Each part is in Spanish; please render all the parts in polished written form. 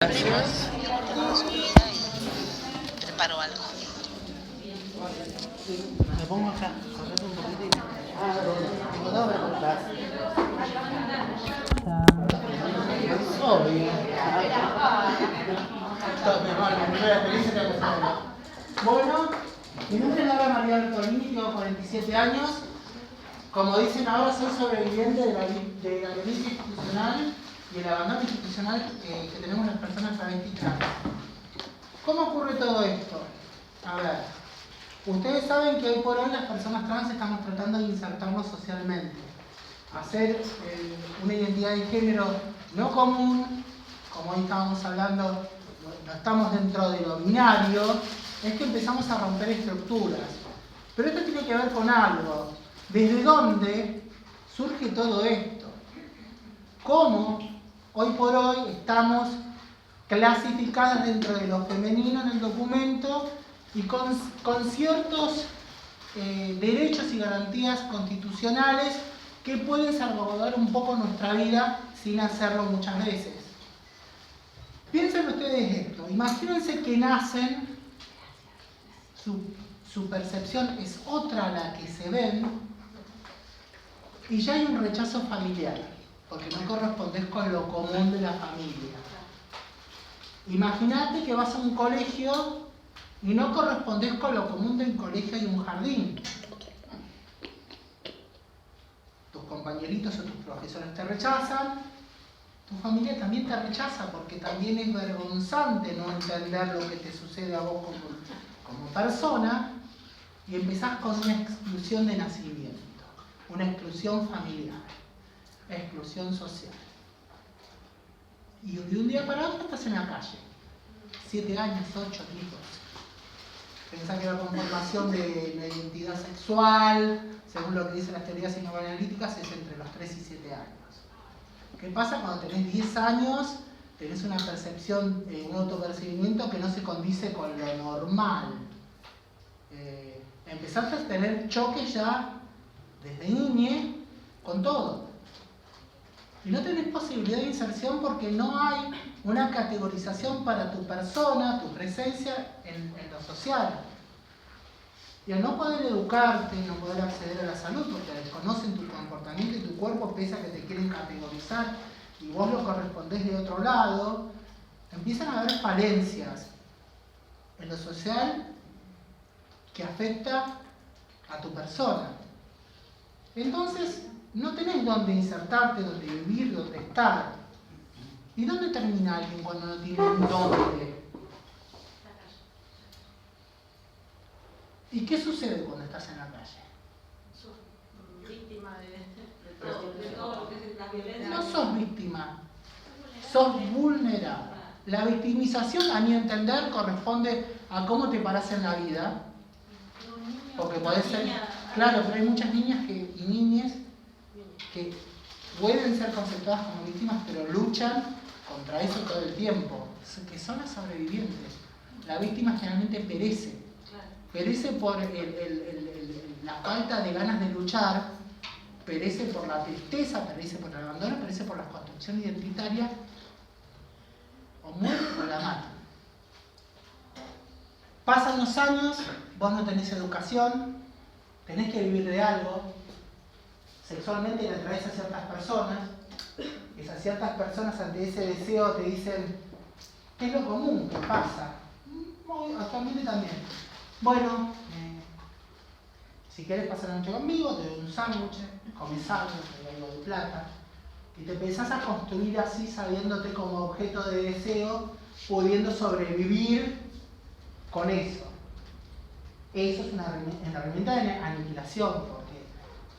Gracias. Preparo algo. Me pongo acá, correte un poquitito. Tengo dos preguntas. Obvio. Mi primera experiencia te acompaña. Bueno, mi nombre es Laura María Bertolini, tengo 47 años. Como dicen ahora, soy sobreviviente de la violencia institucional y el abandono institucional que tenemos las personas travestis. ¿Cómo ocurre todo esto? A ver, ustedes saben que hoy por hoy las personas trans estamos tratando de insertarnos socialmente, hacer una identidad de género no común, como hoy estábamos hablando, no estamos dentro de lo binario, es que empezamos a romper estructuras. Pero esto tiene que ver con algo. ¿Desde dónde surge todo esto? ¿Cómo hoy por hoy estamos clasificadas dentro de lo femenino en el documento y con ciertos derechos y garantías constitucionales que pueden salvaguardar un poco nuestra vida sin hacerlo muchas veces? Piensen ustedes esto, imagínense que nacen, su percepción es otra a la que se ven, y ya hay un rechazo familiar, porque no correspondes con lo común de la familia. Imagínate que vas a un colegio y no correspondes con lo común del colegio y un jardín. Tus compañeritos o tus profesores te rechazan, tu familia también te rechaza, porque también es vergonzante no entender lo que te sucede a vos como persona, y empezás con una exclusión de nacimiento, una exclusión familiar, exclusión social. Y de un día para otro estás en la calle. 7 años, 8, 10, 12. Pensá que la conformación de la identidad sexual, según lo que dicen las teorías psicoanalíticas, es entre los 3 y 7 años. ¿Qué pasa cuando tenés 10 años? Tenés una percepción, un autopercibimiento que no se condice con lo normal. Empezaste a tener choques ya desde niñe con todo. Y no tenés posibilidad de inserción porque no hay una categorización para tu persona, tu presencia en lo social. Y al no poder educarte, no poder acceder a la salud porque desconocen tu comportamiento y tu cuerpo, pese a que te quieren categorizar y vos lo correspondés de otro lado, empiezan a haber falencias en lo social que afecta a tu persona. Entonces, no tenés dónde insertarte, dónde vivir, dónde estar. ¿Y dónde termina alguien cuando no tiene un dónde? ¿Y qué sucede cuando estás en la calle? Sos víctima de todo lo que es la violencia. No sos víctima, sos vulnerable. La victimización, a mi entender, corresponde a cómo te parás en la vida. Porque podés ser, claro, pero hay muchas niñas y niñas que pueden ser conceptuadas como víctimas, pero luchan contra eso todo el tiempo, que son las sobrevivientes. La víctima generalmente perece por la falta de ganas de luchar, perece por la tristeza, perece por el abandono, perece por la construcción identitaria, o muere o la matan. Pasan los años, vos no tenés educación, tenés que vivir de algo, sexualmente le atraes a ciertas personas, esas ciertas personas ante ese deseo te dicen, ¿qué es lo común? ¿Qué pasa? Actualmente también. Bueno, si querés pasar la noche conmigo, te doy un sándwich, comes algo, te doy algo de plata, y te empezás a construir así, sabiéndote como objeto de deseo, pudiendo sobrevivir con eso. Eso es una herramienta de aniquilación, porque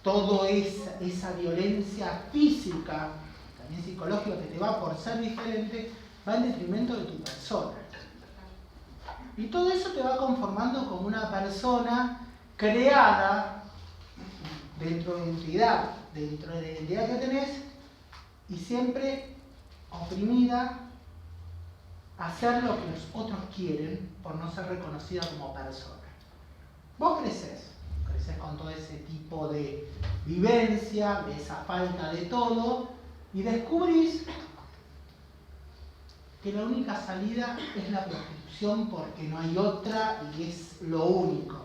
toda esa violencia física, también psicológica, que te va por ser diferente, va en detrimento de tu persona. Y todo eso te va conformando como una persona creada dentro de la identidad que tenés, y siempre oprimida a hacer lo que los otros quieren por no ser reconocida como persona. Vos creces con todo ese tipo de vivencia, de esa falta de todo, y descubrís que la única salida es la prostitución porque no hay otra y es lo único.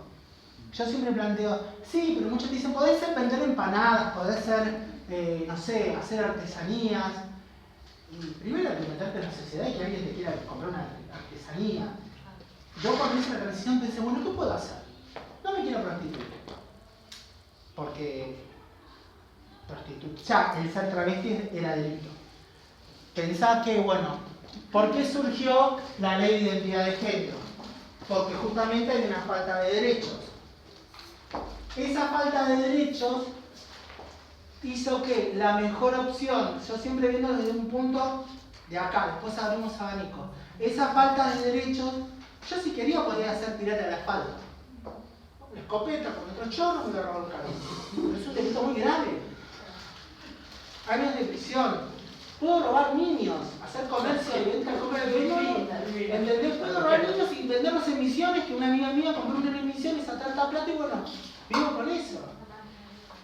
Yo siempre planteo, sí, pero muchos dicen, podés ser vender empanadas, podés ser, no sé, hacer artesanías. Y primero hay que meterte en la sociedad y que alguien te quiera comprar una artesanía. Yo cuando hice la transición pensé, bueno, ¿qué puedo hacer? No me quiero prostituir. Porque ya el ser travesti era delito. Pensá que, bueno, ¿por qué surgió la ley de identidad de género? Porque justamente hay una falta de derechos. Esa falta de derechos hizo que la mejor opción, yo siempre viendo desde un punto de acá, después abrimos abanico, esa falta de derechos, yo si quería podía hacer pirata de asfalto. Una escopeta con otro chorro me lo robó el carro. Pero es un delito muy grave. Años de prisión. Puedo robar niños, hacer comercio y venta de compra de ¿entendés? Puedo robar niños y venderlos en Misiones, que una amiga mía compró una en Misiones a tanta plata y bueno, vivo con eso.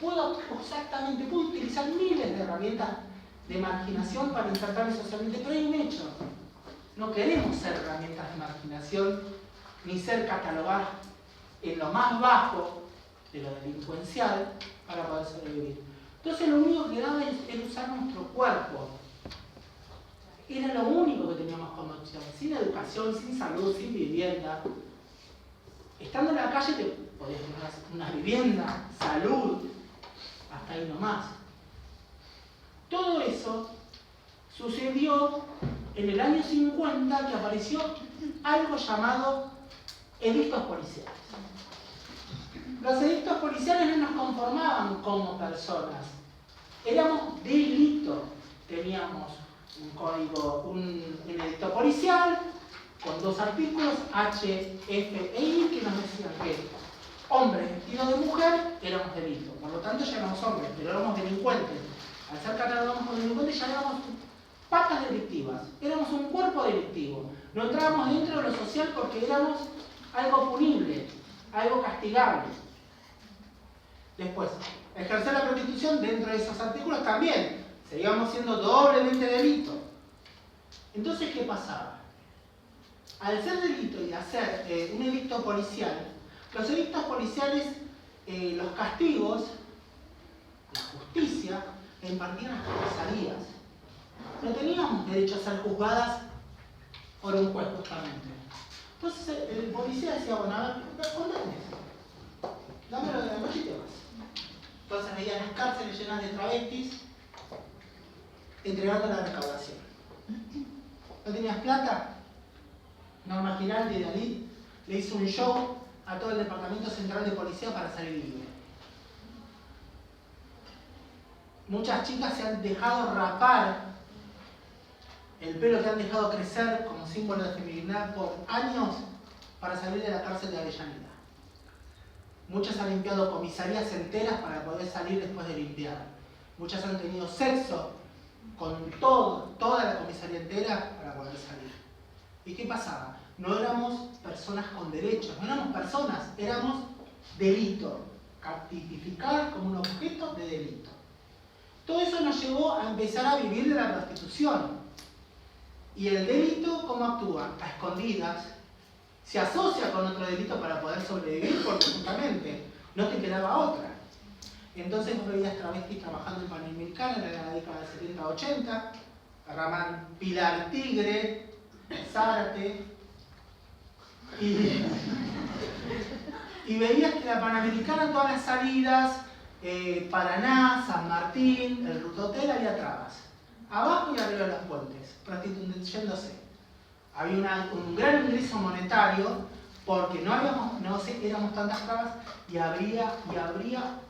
Puedo utilizar miles de herramientas de marginación para insertarme socialmente, pero hay un hecho. No queremos ser herramientas de marginación ni ser catalogadas en lo más bajo de lo delincuencial para poder sobrevivir. Entonces lo único que quedaba era usar nuestro cuerpo. Era lo único que teníamos como opción. Sin educación, sin salud, sin vivienda. Estando en la calle te podías tener una vivienda, salud, hasta ahí nomás. Todo eso sucedió en el año 50 que apareció algo llamado edictos policiales. Los edictos policiales no nos conformaban como personas. Éramos delito. Teníamos un código, un edicto policial con 2 artículos, H, F e I, que nos decían que hombres vestidos de mujer éramos delito. Por lo tanto ya éramos hombres, pero éramos delincuentes. Al ser catalogados como delincuentes ya éramos patas delictivas. Éramos un cuerpo delictivo. No entrábamos dentro de lo social porque éramos algo punible, algo castigable. Después, ejercer la prostitución dentro de esos artículos también. Seguíamos siendo doblemente delito. Entonces, ¿qué pasaba? Al ser delito y hacer un edicto policial, los edictos policiales, los castigos, la justicia, la impartían las comisarías. No teníamos derecho a ser juzgadas por un juez, justamente. Entonces, el policía decía, bueno, a ver, ¿dónde tenés? Dámelo de la noche y te vas. Entonces veían las cárceles llenas de travestis entregando la recaudación. ¿No tenías plata? Norma Giraldi de Dalit le hizo un show a todo el Departamento Central de Policía para salir libre. Muchas chicas se han dejado rapar el pelo que han dejado crecer como símbolo de feminidad por años para salir de la cárcel de Avellaneda. Muchas han limpiado comisarías enteras para poder salir después de limpiar. Muchas han tenido sexo con toda la comisaría entera para poder salir. ¿Y qué pasaba? No éramos personas con derechos, no éramos personas, éramos delito, tipificadas como un objeto de delito. Todo eso nos llevó a empezar a vivir de la prostitución. ¿Y el delito cómo actúa? A escondidas. Se asocia con otro delito para poder sobrevivir porque justamente no te quedaba otra. Entonces vos veías travestis trabajando en Panamerican en la década del 70-80, Ramán Pilar Tigre, Zárate, y veías que la Panamericana, todas las salidas, Paraná, San Martín, el Rutotel, había trabas. Abajo y arriba de los puentes, prostituyéndose. Había un gran ingreso monetario porque éramos tantas trabas y habría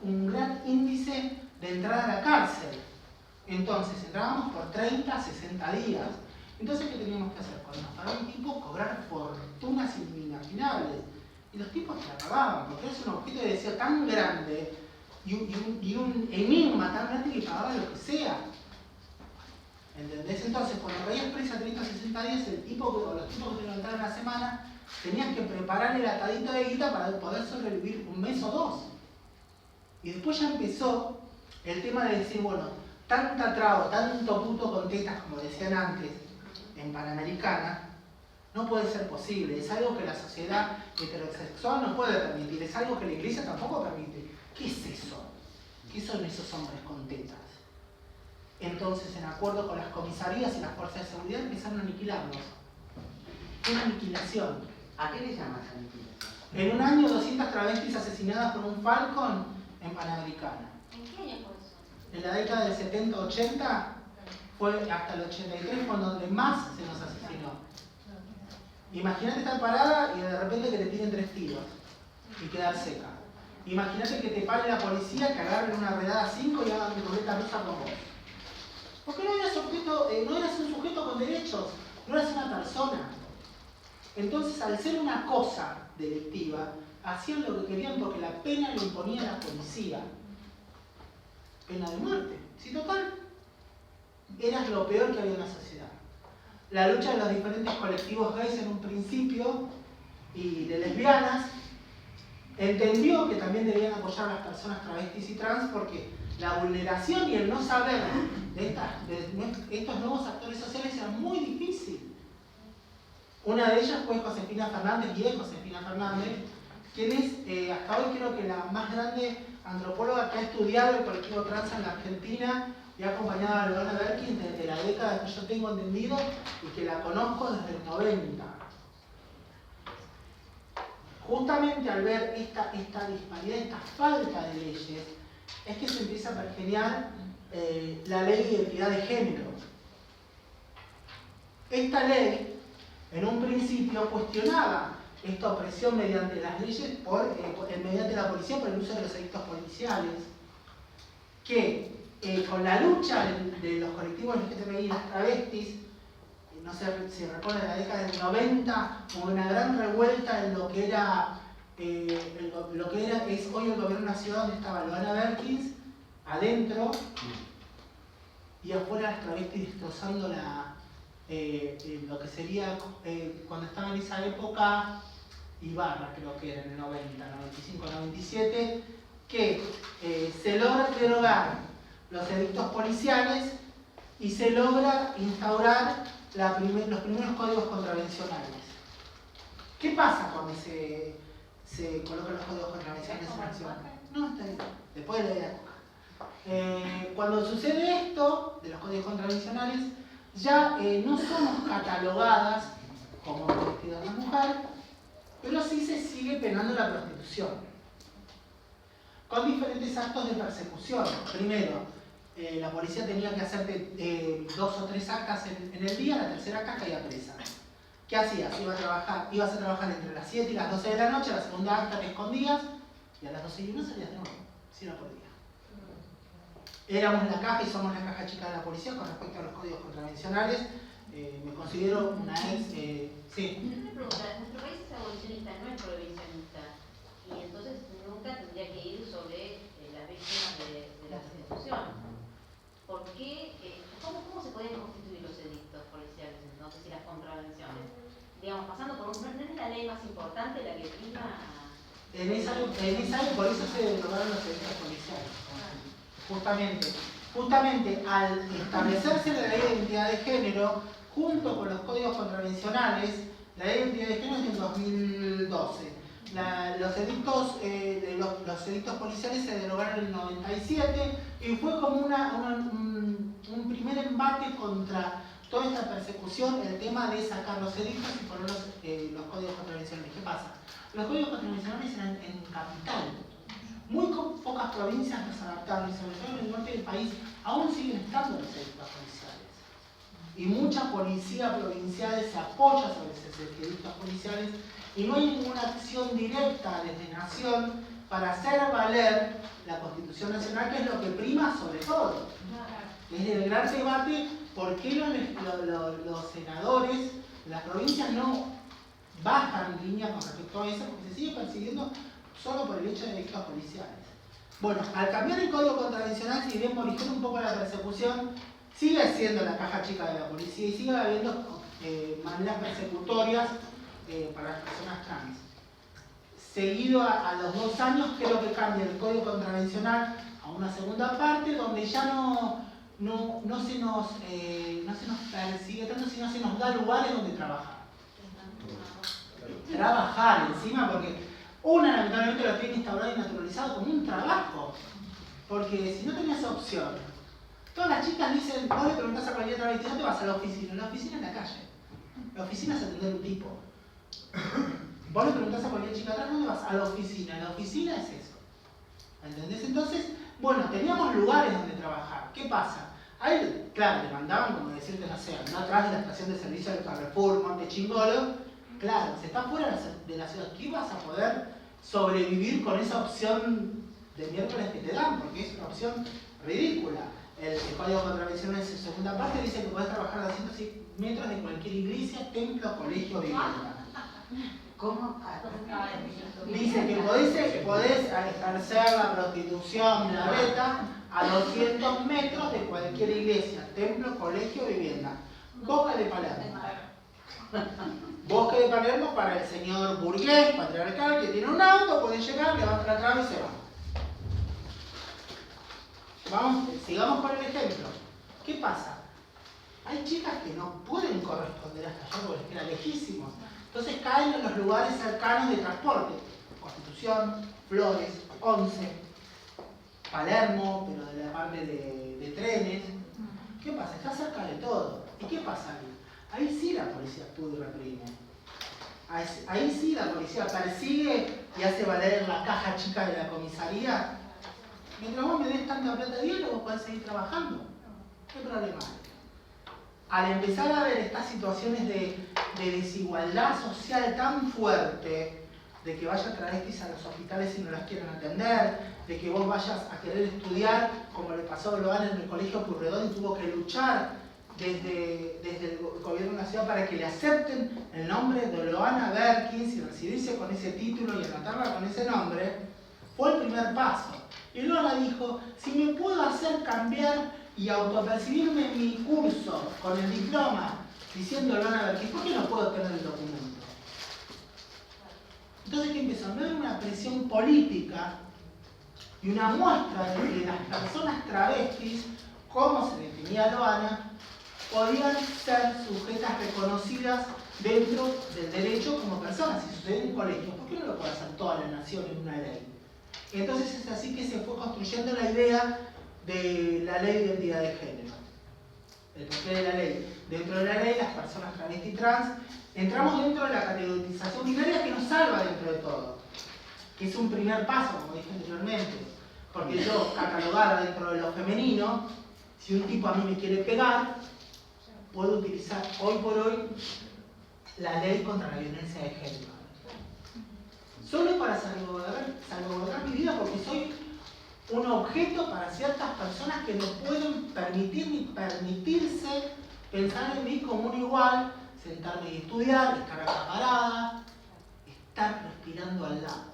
un gran índice de entrada a la cárcel. Entonces entrábamos por 30, 60 días. Entonces, ¿qué teníamos que hacer? Cuando nos pagaba un tipo, cobrar fortunas inimaginables. Y los tipos te la pagaban, porque es un objeto de deseo tan grande y un enigma tan grande que pagaba lo que sea. ¿Entendés? Entonces, cuando caías presa 30 o 60 días, los tipos que te levantaron la semana tenías que preparar el atadito de guita para poder sobrevivir un mes o 2. Y después ya empezó el tema de decir, bueno, tanta traba, tanto puto con tetas, como decían antes, en Panamericana, no puede ser posible. Es algo que la sociedad heterosexual no puede permitir, es algo que la iglesia tampoco permite. ¿Qué es eso? ¿Qué son esos hombres con tetas? Entonces, en acuerdo con las comisarías y las fuerzas de seguridad, empezaron a aniquilarlos. Una aniquilación. ¿A qué le llamas aniquilación? En un año, 200 travestis asesinadas por un Falcon en Panamericana. ¿En qué año fue eso? En la década del 70-80, fue hasta el 83 fue donde más se nos asesinó. Imagínate estar parada y de repente que te tiren 3 tiros y quedar seca. Imagínate que te pare la policía, que agarren una redada 5 y hagan ruleta rusa con vos. Porque no eras un sujeto con derechos, no eras una persona. Entonces, al ser una cosa delictiva, hacían lo que querían porque la pena le imponía a la policía. Pena de muerte. Sí, total. Eras lo peor que había en la sociedad. La lucha de los diferentes colectivos gays en un principio y de lesbianas entendió que también debían apoyar a las personas travestis y trans porque la vulneración y el no saber de estos nuevos actores sociales era muy difícil. Una de ellas fue Josefina Fernández, y es Josefina Fernández, quien es hasta hoy creo que la más grande antropóloga que ha estudiado el colectivo trans en la Argentina y ha acompañado a Loana Berkins desde la década que yo tengo entendido y que la conozco desde el 90. Justamente al ver esta disparidad, esta falta de leyes, es que se empieza a pergeñar la ley de identidad de género. Esta ley, en un principio, cuestionaba esta opresión mediante las leyes, mediante la policía por el uso de los edictos policiales, que con la lucha de los colectivos LGTBI y las travestis, no sé si recuerdan, en la década del 90 hubo una gran revuelta en lo que es hoy el gobierno de una ciudad donde estaba Loana Berkins adentro y afuera las travestis destrozando lo que sería cuando estaba en esa época Ibarra, creo que era en el 90, 95, 97, que se logra derogar los edictos policiales y se logra instaurar los primeros códigos contravencionales. ¿Qué pasa cuando se colocan los códigos contravencionales en acción? No, está bien. Después de la época. Cuando sucede esto, de los códigos contravencionales, ya no somos catalogadas como vestidas de mujer, pero sí se sigue penando la prostitución. Con diferentes actos de persecución. Primero, la policía tenía que hacerte 2 o 3 actas en el día, la tercera acta caía presa. ¿Qué hacías? Ibas a trabajar entre las 7 y las 12 de la noche, la segunda acta te escondías y a las 12 y 1 salías de nuevo, si no podías. Éramos la caja y somos la caja chica de la policía con respecto a los códigos contravencionales. Me considero una ex... sí. Una pregunta, nuestro país es abolicionista, no es prohibicionista, y entonces nunca tendría que ir sobre las víctimas de la prostitución. ¿Por qué? ¿Cómo se pueden constituir los edictos policiales entonces y las contravenciones? Digamos, pasando por ¿no es la ley más importante la que prima? En esa por eso se derogaron los edictos policiales. Justamente al establecerse la ley de identidad de género, junto con los códigos contravencionales, la ley de identidad de género es del 2012. Los edictos policiales se derogaron en el 97 y fue como un primer embate contra toda esta persecución, el tema de sacar los edictos y poner los códigos contravencionales. ¿Qué pasa? Los códigos contravencionales eran en capital. Muy pocas provincias los adaptaron y sobre todo en el norte del país aún siguen estando los edictos policiales. Y mucha policía provincial se apoya sobre esos edictos policiales y no hay ninguna acción directa desde Nación para hacer valer la Constitución Nacional, que es lo que prima sobre todo. Es el gran debate por qué los senadores de las provincias no bajan línea con respecto a eso, porque se sigue persiguiendo solo por el hecho de edictos policiales. Bueno, al cambiar el código contravencional, si bien morigera un poco la persecución, sigue siendo la caja chica de la policía y sigue habiendo maneras persecutorias para las personas trans. Seguido a los 2 años, creo que cambia el código contravencional a una segunda parte donde ya no no se nos persigue tanto, sino se nos da lugares donde trabajar. Trabajar encima, porque una lamentablemente lo tiene instaurado y naturalizado como un trabajo. Porque si no tenés opción, todas las chicas dicen, vos le preguntás a cualquier travesti, ¿dónde vas a la oficina? La oficina es la calle. La oficina es atender un tipo. Vos le preguntás a cualquier chica atrás, ¿dónde vas? A la oficina. La oficina es eso. ¿Entendés? Entonces, bueno, teníamos lugares donde trabajar. ¿Qué pasa? Ahí, claro, le mandaban, como decirte, no sé, no atrás de la estación de servicio del Carrefour, Monte Chingolo. Claro, si estás fuera de la ciudad, ¿qué vas a poder sobrevivir con esa opción de miércoles que te dan? Porque es una opción ridícula. El Código contra la Violencia en su segunda parte dice que podés trabajar a 200 metros de cualquier iglesia, templo, colegio, vivienda. ¿Cómo? Dice que podés ejercer la prostitución, la beta, a 200 metros de cualquier iglesia, templo, colegio, vivienda. Bosque de Palermo. Bosque de Palermo para el señor burgués, patriarcal, que tiene un auto, puede llegar, levanta la traba y se va. Vamos, sigamos con el ejemplo. ¿Qué pasa? Hay chicas que no pueden corresponder hasta allá porque les queda lejísimos. Entonces caen en los lugares cercanos de transporte. Constitución, Flores, 11, Palermo, pero de la parte de trenes. ¿Qué pasa? Está cerca de todo. ¿Y qué pasa ahí? Ahí sí la policía actúa y reprime. Ahí sí la policía persigue y hace valer la caja chica de la comisaría. Mientras vos me des tanta plata de diario, vos podés seguir trabajando. ¿Qué problema hay? Al empezar a ver estas situaciones de desigualdad social tan fuerte, de que vayan travestis a los hospitales y no las quieran atender, de que vos vayas a querer estudiar, como le pasó a Loana en el colegio Purredón y tuvo que luchar desde el gobierno de la ciudad para que le acepten el nombre de Loana Berkins y recibirse con ese título y anotarla con ese nombre, fue el primer paso. Y Loana dijo, si me puedo hacer cambiar y autopercibirme en mi curso con el diploma diciendo Loana Berkins, ¿por qué no puedo tener el documento? Entonces, ¿qué empezó? A haber una presión política y una muestra de que las personas travestis, como se definía Loana, podían ser sujetas reconocidas dentro del derecho como personas. Si sucede en un colegio, ¿por qué no lo puede hacer toda la nación en una ley? Entonces es así que se fue construyendo la idea de la ley de identidad de género. El porqué de la ley. Dentro de la ley, las personas travesti y trans entramos dentro de la categorización binaria que nos salva dentro de todo. Que es un primer paso, como dije anteriormente. Porque yo, catalogada dentro de lo femenino, si un tipo a mí me quiere pegar, puedo utilizar hoy por hoy la ley contra la violencia de género. Solo para salvaguardar mi vida, porque soy un objeto para ciertas personas que no pueden permitir ni permitirse pensar en mí como un igual, sentarme y estudiar, estar acaparada, estar respirando al lado.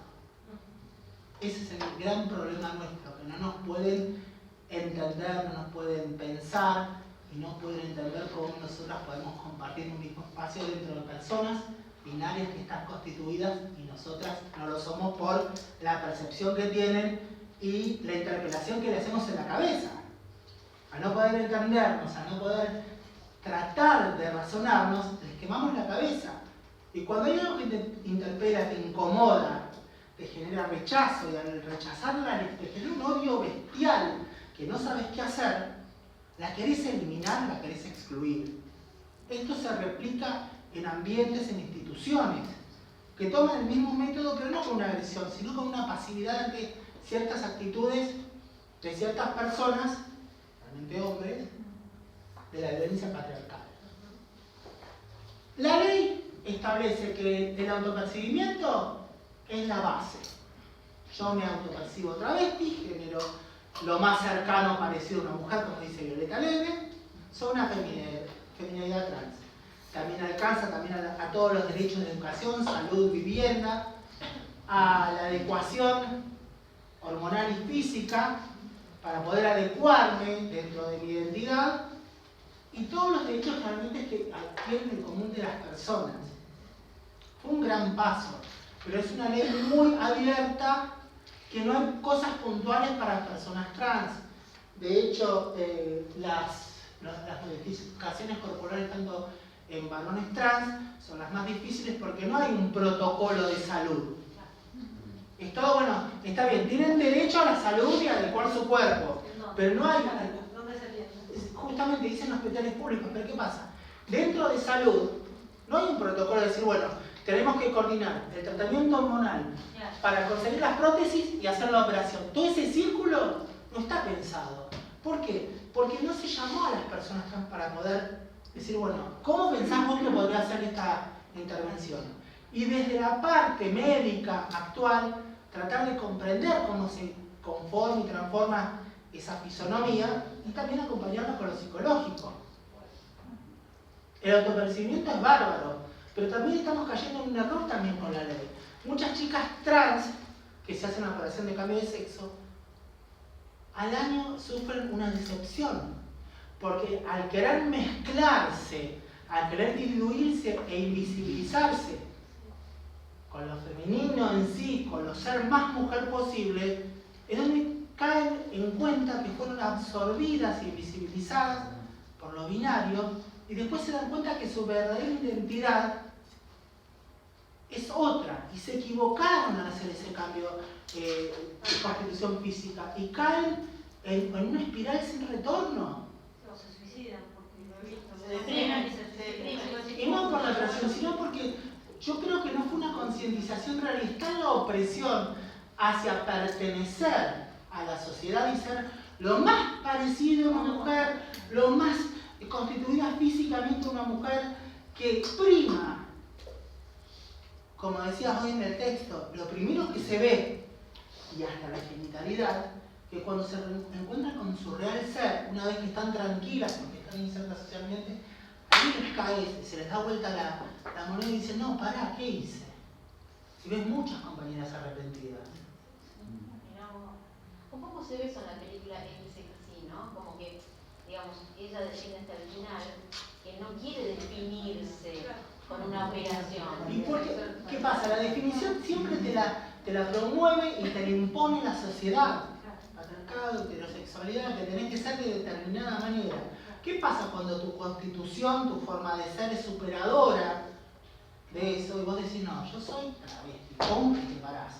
Ese es el gran problema nuestro, que no nos pueden entender, no nos pueden pensar y no pueden entender cómo nosotras podemos compartir un mismo espacio dentro de personas binarias que están constituidas y nosotras no lo somos por la percepción que tienen y la interpelación que le hacemos en la cabeza. A no poder entendernos, a no poder tratar de razonarnos, les quemamos la cabeza. Y cuando hay algo que te interpela, te incomoda, te genera rechazo, y al rechazarla te genera un odio bestial que no sabes qué hacer, la querés eliminar, la querés excluir. Esto se replica en ambientes, en instituciones, que toman el mismo método, pero no con una agresión, sino con una pasividad ante ciertas actitudes de ciertas personas, realmente hombres, de la violencia patriarcal. La ley establece que el autopercibimiento es la base. Yo me autopercibo travesti, genero lo más cercano parecido a una mujer, como dice Violeta Alegre, soy una feminidad trans. También alcanza a todos los derechos de educación, salud, vivienda, a la adecuación hormonal y física para poder adecuarme dentro de mi identidad y todos los derechos realmente que adquieren el común de las personas. Fue un gran paso, pero es una ley muy abierta, que no hay cosas puntuales para personas trans. De hecho, las modificaciones corporales tanto en varones trans son las más difíciles porque no hay un protocolo de salud. Es todo, bueno, está bien, tienen derecho a la salud y a adecuar su cuerpo, pero no hay... Justamente dicen los hospitales públicos, pero ¿qué pasa? Dentro de salud no hay un protocolo de decir, bueno, tenemos que coordinar el tratamiento hormonal para conseguir las prótesis y hacer la operación. Todo ese círculo no está pensado. ¿Por qué? Porque no se llamó a las personas trans para poder decir, bueno, ¿cómo pensás vos que podría hacer esta intervención? Y desde la parte médica actual, tratar de comprender cómo se conforma y transforma esa fisonomía y también acompañarnos con lo psicológico. El autopercibimiento es bárbaro, pero también estamos cayendo en un error también con la ley. Muchas chicas trans que se hacen una operación de cambio de sexo, al año sufren una decepción, porque al querer mezclarse, al querer diluirse e invisibilizarse con lo femenino en sí, con lo ser más mujer posible, es donde caen en cuenta que fueron absorbidas e invisibilizadas por lo binario y después se dan cuenta que su verdadera identidad es otra y se equivocaron al hacer ese cambio de constitución física y caen en una espiral sin retorno. O se suicidan porque lo he visto, Se deprimen y se deprimen. Y no por la opresión, sino porque yo creo que no fue una concientización real. Está la opresión hacia pertenecer a la sociedad y ser lo más parecido a una mujer, lo más constituida físicamente una mujer que prima. Como decías hoy en el texto, lo primero que se ve, y hasta la genitalidad, que cuando se encuentran con su real ser, una vez que están tranquilas, porque están insertas socialmente, ahí les cae, se les da vuelta la moneda y dicen, no, pará, ¿qué hice? Y ves muchas compañeras arrepentidas. Un poco se ve eso en la película XXI, ¿no? Como que, digamos, ella decide hasta el final que no quiere definirse con una operación. ¿Y por qué? ¿Qué pasa? La definición siempre te la promueve y te la impone la sociedad. Patriarcado, heterosexualidad, que tenés que ser de determinada manera. ¿Qué pasa cuando tu constitución, tu forma de ser es superadora de eso y vos decís, no, yo soy travesti, ¿cómo te parás?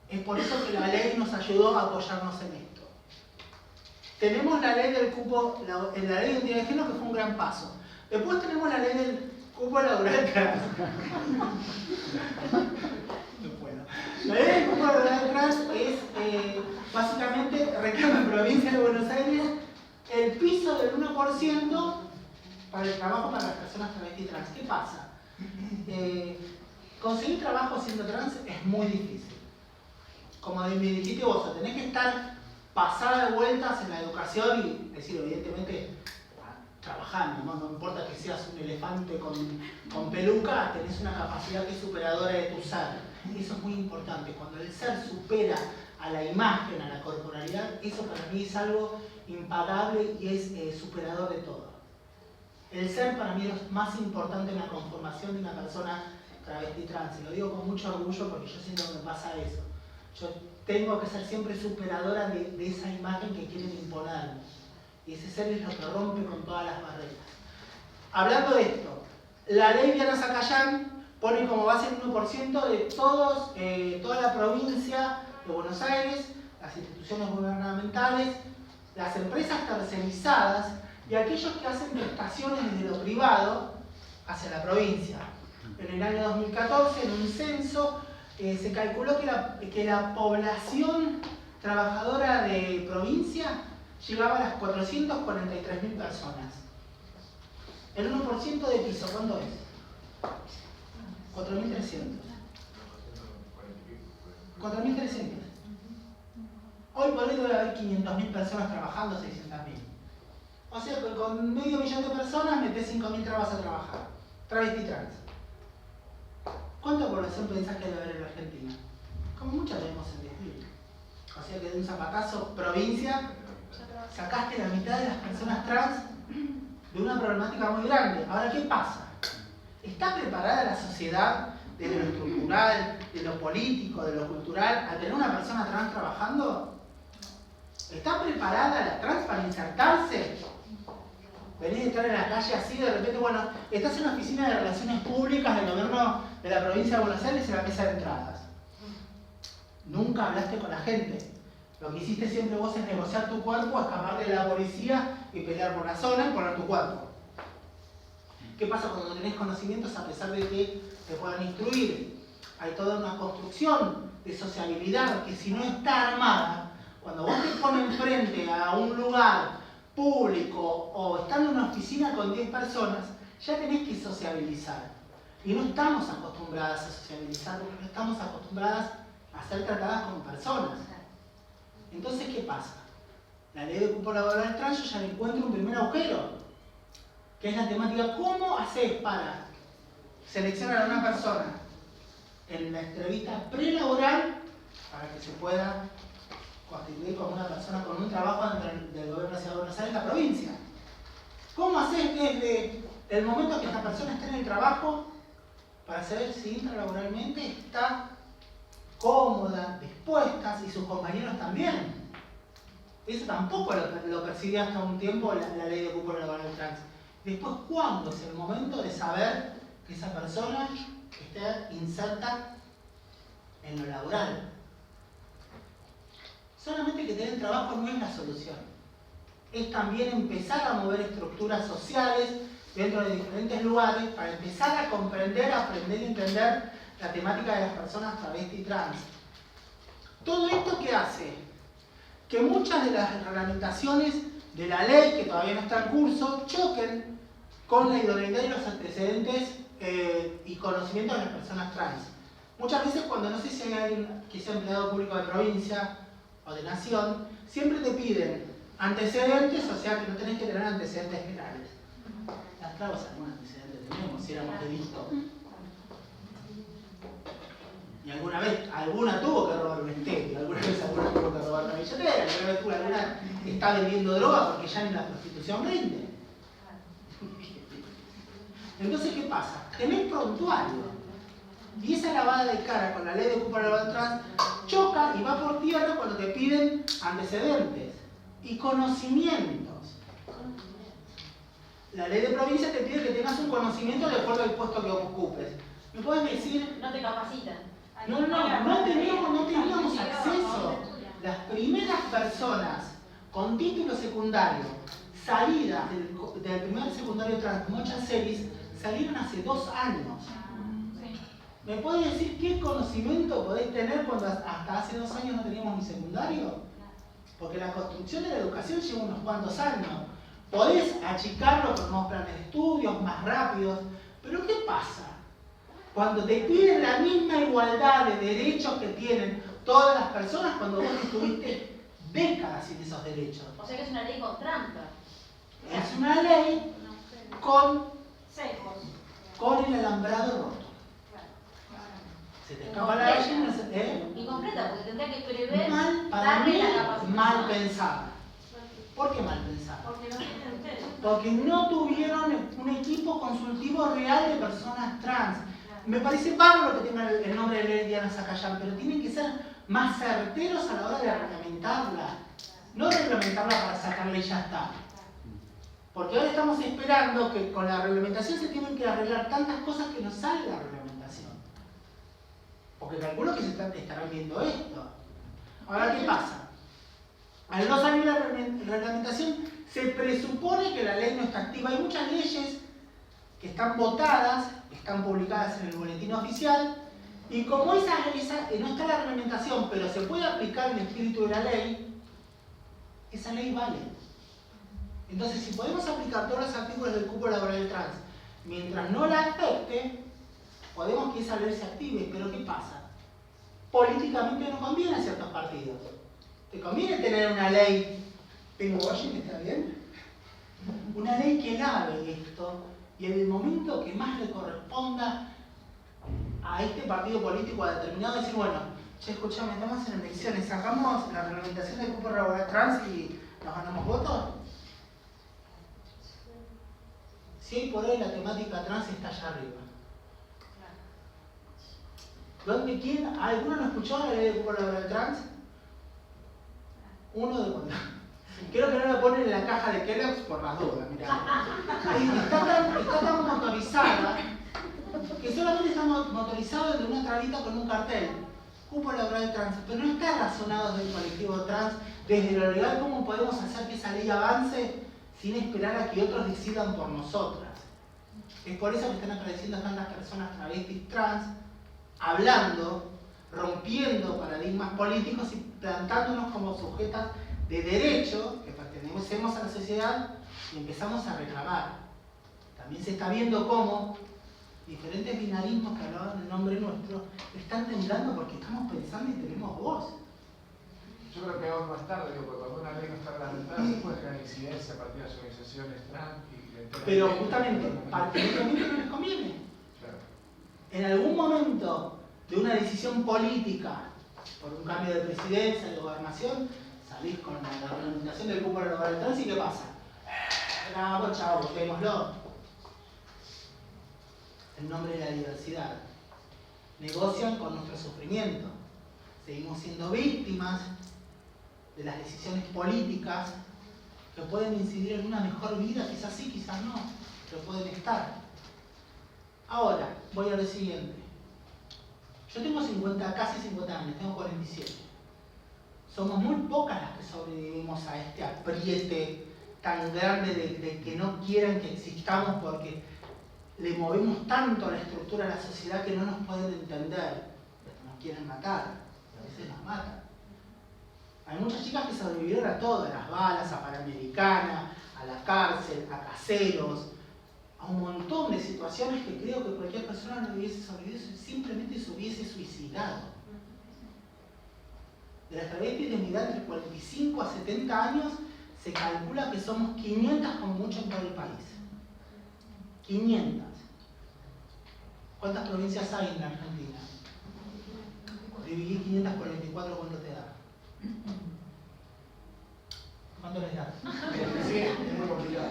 Es por eso que la ley nos ayudó a apoyarnos en esto. Tenemos la ley del cupo, la ley de identidad de género, que fue un gran paso. Después tenemos la ley del cupo laboral trans. No puedo. La ley del cupo laboral trans es básicamente reclama en provincia de Buenos Aires el piso del 1% para el trabajo para las personas travesti trans. ¿Qué pasa? Conseguir trabajo siendo trans es muy difícil. Como me dijiste vos, tenés que estar pasada de vueltas en la educación y decir, evidentemente, trabajando, ¿no? No importa que seas un elefante con peluca, tenés una capacidad que es superadora de tu ser. Eso es muy importante. Cuando el ser supera a la imagen, a la corporalidad, eso para mí es algo impagable y es superador de todo. El ser para mí es lo más importante en la conformación de una persona travesti trans. Y lo digo con mucho orgullo porque yo siento que me pasa eso. Yo tengo que ser siempre superadora de esa imagen que quieren imponerme. Y ese ser es lo que rompe con todas las barreras. Hablando de esto, la ley Diana Zacayán pone como base el 1% de toda la provincia de Buenos Aires, las instituciones gubernamentales, las empresas tercerizadas y aquellos que hacen prestaciones desde lo privado hacia la provincia. En el año 2014, en un censo, se calculó que la población trabajadora de provincia llegaba a las 443.000 personas. El 1% de piso, ¿cuánto es? 4.300. 4.300. Hoy por hoy debe haber 500.000 personas trabajando, 600.000. O sea que con medio millón de personas metés 5.000 trabas a trabajar. Travesti trans. ¿Cuánta población pensás que debe haber en la Argentina? Como muchas tenemos en 10.000. O sea que de un zapatazo, provincia, sacaste la mitad de las personas trans de una problemática muy grande. Ahora, ¿qué pasa? ¿Está preparada la sociedad desde lo estructural, de lo político, de lo cultural, a tener una persona trans trabajando? ¿Está preparada la trans para insertarse? Venís de estar en la calle así, de repente, bueno, estás en la oficina de Relaciones Públicas del gobierno de la provincia de Buenos Aires en la mesa de entradas. Nunca hablaste con la gente. Lo que hiciste siempre vos es negociar tu cuerpo, escaparte de la policía y pelear por la zona y poner tu cuerpo. ¿Qué pasa cuando no tenés conocimientos a pesar de que te puedan instruir? Hay toda una construcción de sociabilidad que si no está armada, cuando vos te pones frente a un lugar público o estando en una oficina con 10 personas, ya tenés que sociabilizar. Y no estamos acostumbradas a sociabilizar porque no estamos acostumbradas a ser tratadas como personas. Entonces, ¿qué pasa? La ley de cupo laboral trans, yo ya le encuentro un primer agujero, que es la temática: ¿cómo haces para seleccionar a una persona en la entrevista prelaboral para que se pueda constituir como una persona con un trabajo dentro del gobierno de la Ciudad de Buenos Aires, la provincia? ¿Cómo haces desde el momento que esta persona esté en el trabajo para saber si intralaboralmente está cómoda, dispuesta, y sus compañeros también? Eso tampoco lo percibía hasta un tiempo la ley de cupo laboral trans. Después, ¿cuándo es el momento de saber que esa persona está inserta en lo laboral? Solamente que tener trabajo no es la solución. Es también empezar a mover estructuras sociales dentro de diferentes lugares para empezar a comprender, aprender y entender la temática de las personas travesti y trans. ¿Todo esto qué hace? Que muchas de las reglamentaciones de la ley, que todavía no está en curso, choquen con la idoneidad y los antecedentes y conocimientos de las personas trans. Muchas veces, cuando no sé si hay alguien que sea empleado público de provincia o de nación, siempre te piden antecedentes, o sea que no tenés que tener antecedentes penales. Las trabas algún antecedente tenemos, si éramos delito. Y alguna tuvo que robar un estéreo, alguna vez alguna tuvo que robar una billetera, alguna está vendiendo droga porque ya ni la prostitución rinde. Entonces, ¿qué pasa? Tenés prontuario. Y esa lavada de cara con la ley de cupo laboral trans choca y va por tierra cuando te piden antecedentes y conocimientos. La ley de provincia te pide que tengas un conocimiento de acuerdo al puesto que ocupes. ¿Me puedes decir? No te capacitan. No teníamos acceso. Las primeras personas con título secundario salidas del primer secundario trans, muchas series, salieron hace 2 años. ¿Me puedes decir qué conocimiento podés tener cuando hasta hace 2 años no teníamos ni secundario? Porque la construcción de la educación lleva unos cuantos años. Podés achicarlo con nuevos planes de estudios, más rápidos, pero ¿qué pasa? Cuando te piden la misma igualdad de derechos que tienen todas las personas cuando vos estuviste décadas sin esos derechos. O sea que es una ley con trampa. Es una ley con el alambrado roto. Se te escapa la gallina, Incompleta, porque tendría que prever para darle mí, la capacitación. mal pensada. ¿Por qué mal pensada? Porque no tienen ustedes. Porque no tuvieron un equipo consultivo real de personas trans. Me parece bárbaro que tengan el nombre de ley Diana Zacayán, pero tienen que ser más certeros a la hora de reglamentarla. No reglamentarla para sacarla y ya está. Porque ahora estamos esperando que con la reglamentación se tienen que arreglar tantas cosas que no sale la reglamentación. Porque calculo que se estarán viendo esto. Ahora, ¿qué pasa? Al no salir la reglamentación, se presupone que la ley no está activa. Hay muchas leyes que están votadas, están publicadas en el boletín oficial, y como esa no está la reglamentación, pero se puede aplicar el espíritu de la ley, esa ley vale. Entonces, si podemos aplicar todos los artículos del cupo laboral trans, mientras no la afecte, podemos que esa ley se active. Pero ¿qué pasa? Políticamente no conviene a ciertos partidos. ¿Te conviene tener una ley? ¿Tengo washing? ¿Está bien? Una ley que lave esto, y en el momento que más le corresponda a este partido político determinado, decir, bueno, che, escuchame, estamos en elecciones, sacamos la reglamentación del cupo laboral trans y nos ganamos votos. Si hoy por hoy la temática trans está allá arriba. ¿Alguno no escuchó la ley de cupo laboral trans? Uno de cuando. Creo que no lo ponen en la caja de Kellogg's por las dudas, mirá. Está tan motorizada que solamente está motorizado de una trabita con un cartel. Cupo laboral trans, pero no está razonado desde el colectivo trans, desde lo legal, cómo podemos hacer que esa ley avance sin esperar a que otros decidan por nosotras. Es por eso que están apareciendo tantas personas travestis trans, hablando, rompiendo paradigmas políticos y plantándonos como sujetas de derecho, que pertenecemos a la sociedad y empezamos a reclamar. También se está viendo cómo diferentes binarismos que hablaban en nombre nuestro están temblando porque estamos pensando y tenemos voz. Yo creo que aún más tarde, porque cuando una ley no está reglamentada se puede generar incidencia a partir de las organizaciones trans. Pero justamente, particularmente no les conviene. Claro. En algún momento de una decisión política, por un cambio de presidencia, de gobernación, salís con la reglamentación del cupo laboral trans y ¿qué pasa? No, pues chao, votémoslo. En nombre de la diversidad. Negocian con nuestro sufrimiento. Seguimos siendo víctimas de las decisiones políticas que pueden incidir en una mejor vida, quizás sí, quizás no, pero pueden estar. Ahora, voy a lo siguiente. Yo tengo casi 50 años, tengo 47. Somos muy pocas las que sobrevivimos a este apriete tan grande de que no quieran que existamos porque le movemos tanto a la estructura de la sociedad que no nos pueden entender. Nos quieren matar, y a veces nos matan. Hay muchas chicas que sobrevivieron a todo, a las balas, a Panamericana, a la cárcel, a caseros, a un montón de situaciones que creo que cualquier persona no hubiese sobrevivido, simplemente se hubiese suicidado. De las travestis de mi edad, entre 45 a 70 años, se calcula que somos 500 como mucho en todo el país. 500. ¿Cuántas provincias hay en la Argentina? Dividí 500 por 24, ¿cuánto te da? ¿Cuánto les da? Sí, es muy complicado.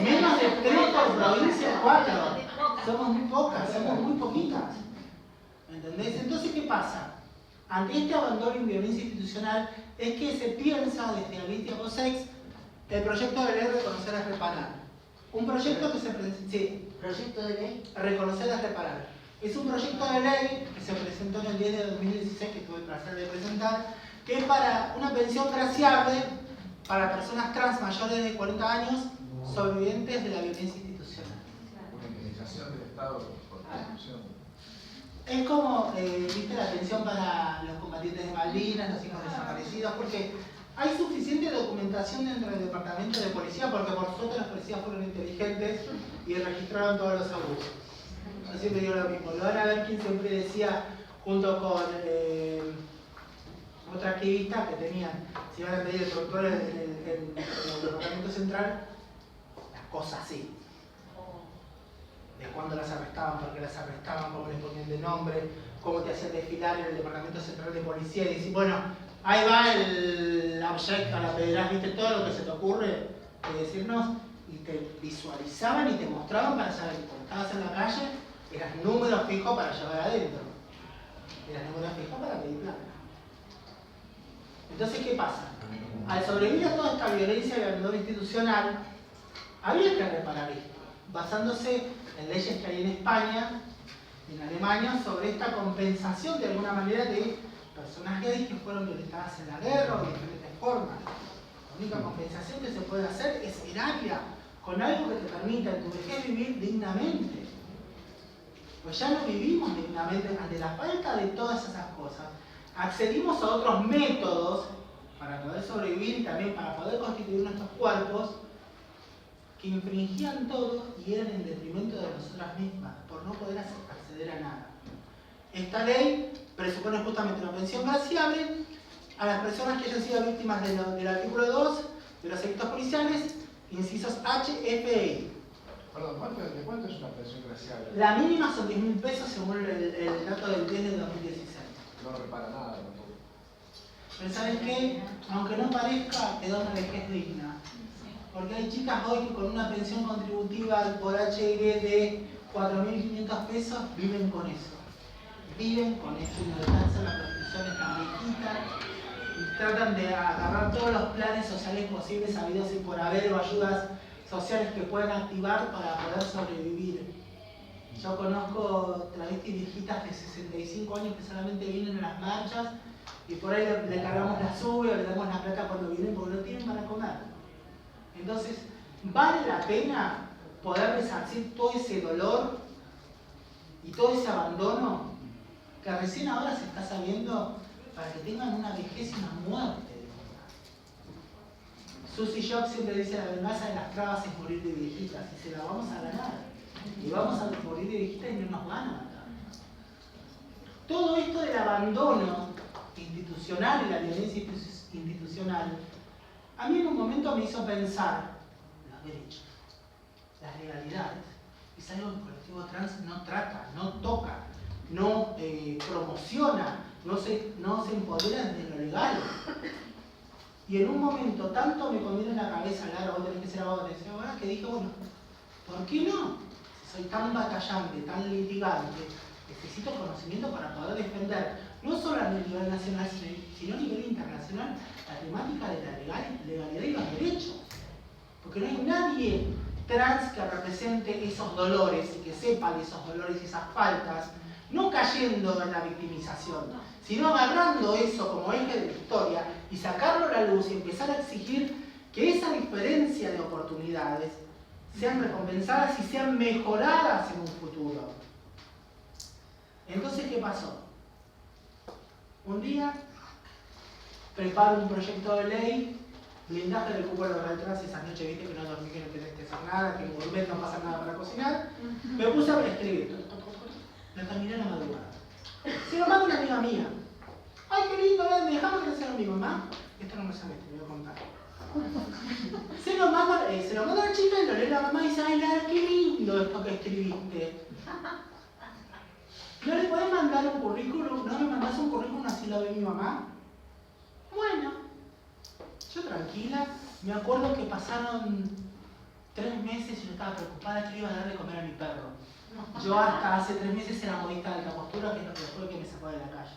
Menos de 3 por provincia, 4. Somos muy pocas, somos muy poquitas. ¿Entendés? Entonces, ¿qué pasa? Ante este abandono y violencia institucional es que se piensa desde Alicia Posex el proyecto de ley Reconocer es Reparar. Un proyecto que se presenta. Sí. ¿Proyecto de ley? Reconocer es Reparar. Es un proyecto de ley que se presentó en el 10 de 2016, que tuve el placer de presentar, que es para una pensión graciable para personas trans mayores de 40 años sobrevivientes de la violencia institucional. Una indemnización del Estado por corrupción. Es como, viste, la pensión para los combatientes de Malvinas, los hijos desaparecidos, porque hay suficiente documentación dentro del departamento de policía, porque por suerte los policías fueron inteligentes y registraron todos los abusos. Yo siempre digo lo mismo. Lo van a ver quien siempre decía, junto con otra activista que tenían, se iban a pedir el protocolo en el departamento central, las cosas así. De cuándo las arrestaban, por qué las arrestaban, cómo les ponían de nombre, cómo te hacían desfilar en el departamento central de policía y decir, bueno, ahí va el objeto a la pederás, viste todo lo que se te ocurre de decirnos, y te visualizaban y te mostraban para saber que cuando estabas en la calle eras número fijo para llevar adentro, eras número fijo para pedir plata. Entonces, ¿qué pasa? Al sobrevivir a toda esta violencia y abandono institucional, había que reparar esto, basándose en leyes que hay en España, en Alemania, sobre esta compensación de alguna manera de personas gays que fueron violentadas en la guerra o de diferentes formas. La única compensación que se puede hacer es eraria, con algo que te permita en tu vejez vivir dignamente. Pues ya no vivimos dignamente ante la falta de todas esas cosas. Accedimos a otros métodos para poder sobrevivir y también para poder constituir nuestros cuerpos que infringían todo y eran en detrimento de nosotras mismas, por no poder acceder a nada. Esta ley presupone justamente una pensión graciable a las personas que hayan sido víctimas del artículo 2 de los delitos policiales, incisos H, F e I. Perdón, ¿de cuánto es una pensión graciable? La mínima son 10.000 pesos según el dato del 10 de 2016. No repara nada tampoco. Pero ¿saben qué? Aunque no parezca, te da una vejez digna. Porque hay chicas hoy que con una pensión contributiva por HIG de 4.500 pesos viven con eso. Viven con eso y no alcanzan la prostitución instituciones tan viejitas y tratan de agarrar todos los planes sociales posibles, habidos y por haber, o ayudas sociales que pueden activar para poder sobrevivir. Yo conozco travestis viejitas de 65 años que solamente vienen a las marchas y por ahí le cargamos la sube o le damos la plata cuando vienen porque no tienen para comer. Entonces, ¿vale la pena poder resarcir todo ese dolor y todo ese abandono que recién ahora se está sabiendo para que tengan una vejez y una muerte? Susie Shock siempre dice: la venganza de las trabas es morir de viejitas, y se la vamos a ganar. Y vamos a morir de viejitas y no nos van a matar. Todo esto del abandono institucional y la violencia institucional, a mí en un momento me hizo pensar: los derechos, las legalidades, es algo que el colectivo trans no trata, no toca, no promociona, no se empodera desde lo legal. Y en un momento tanto me conviene en la cabeza, Lara, vos tenés que ser abogada, que dije, bueno, ¿por qué no? Si soy tan batallante, tan litigante, necesito conocimiento para poder defender, no solo a nivel nacional, sino a nivel internacional, la temática de la legalidad y los derechos. Porque no hay nadie trans que represente esos dolores y que sepa de esos dolores y esas faltas, no cayendo en la victimización, sino agarrando eso como eje de la historia y sacarlo a la luz y empezar a exigir que esa diferencia de oportunidades sean recompensadas y sean mejoradas en un futuro. Entonces, ¿qué pasó? Un día preparo un proyecto de ley, blindaje del cupo laboral trans, esas noches viste que no dormí, que no tenés que hacer nada, que en gourmet no pasa nada para cocinar, me puse a escribir. Lo terminé en la madrugada. Se lo mando a una amiga mía. Ay, qué lindo, ¿me dejamos que sea mi mamá? Esto no me sabe, te voy a contar. Se lo mando a la chica y lo lee la mamá y dice: ay, Lara, qué lindo esto que escribiste. ¿No le podés mandar un currículum? ¿No me mandás un currículum así lo ve mi mamá? Bueno, yo tranquila, me acuerdo que pasaron 3 meses y yo estaba preocupada que le iba a dar de comer a mi perro. Yo hasta hace 3 meses era modista de alta costura, que es lo que fue que me sacó de la calle.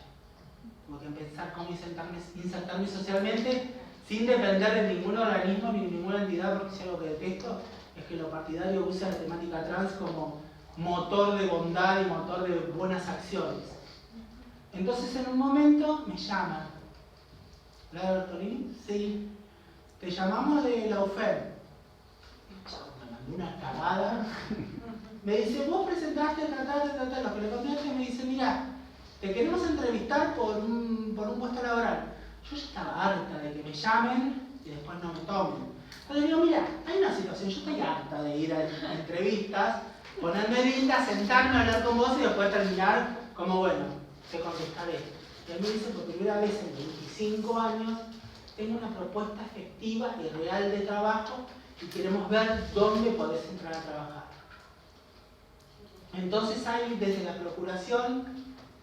Tuve que pensar cómo insertarme socialmente sin depender de ningún organismo ni de ninguna entidad, porque si algo que detesto es que lo partidario usa la temática trans como motor de bondad y motor de buenas acciones. Entonces en un momento me llaman. ¿Hola, Bertolini? Sí. Te llamamos de la UFEM. Me mandó una cagada. Me dice: vos presentaste, lo que le contaste, me dice: mira, te queremos entrevistar por un puesto laboral. Yo ya estaba harta de que me llamen y después no me tomen. Entonces digo: mira, hay una situación, yo estoy harta de ir a entrevistas, ponerme linda, sentarme a hablar con vos y después terminar como, bueno, te contestaré. Y él me dice: por primera vez en 25 años tengo una propuesta efectiva y real de trabajo y queremos ver dónde podés entrar a trabajar. Entonces hay desde la procuración,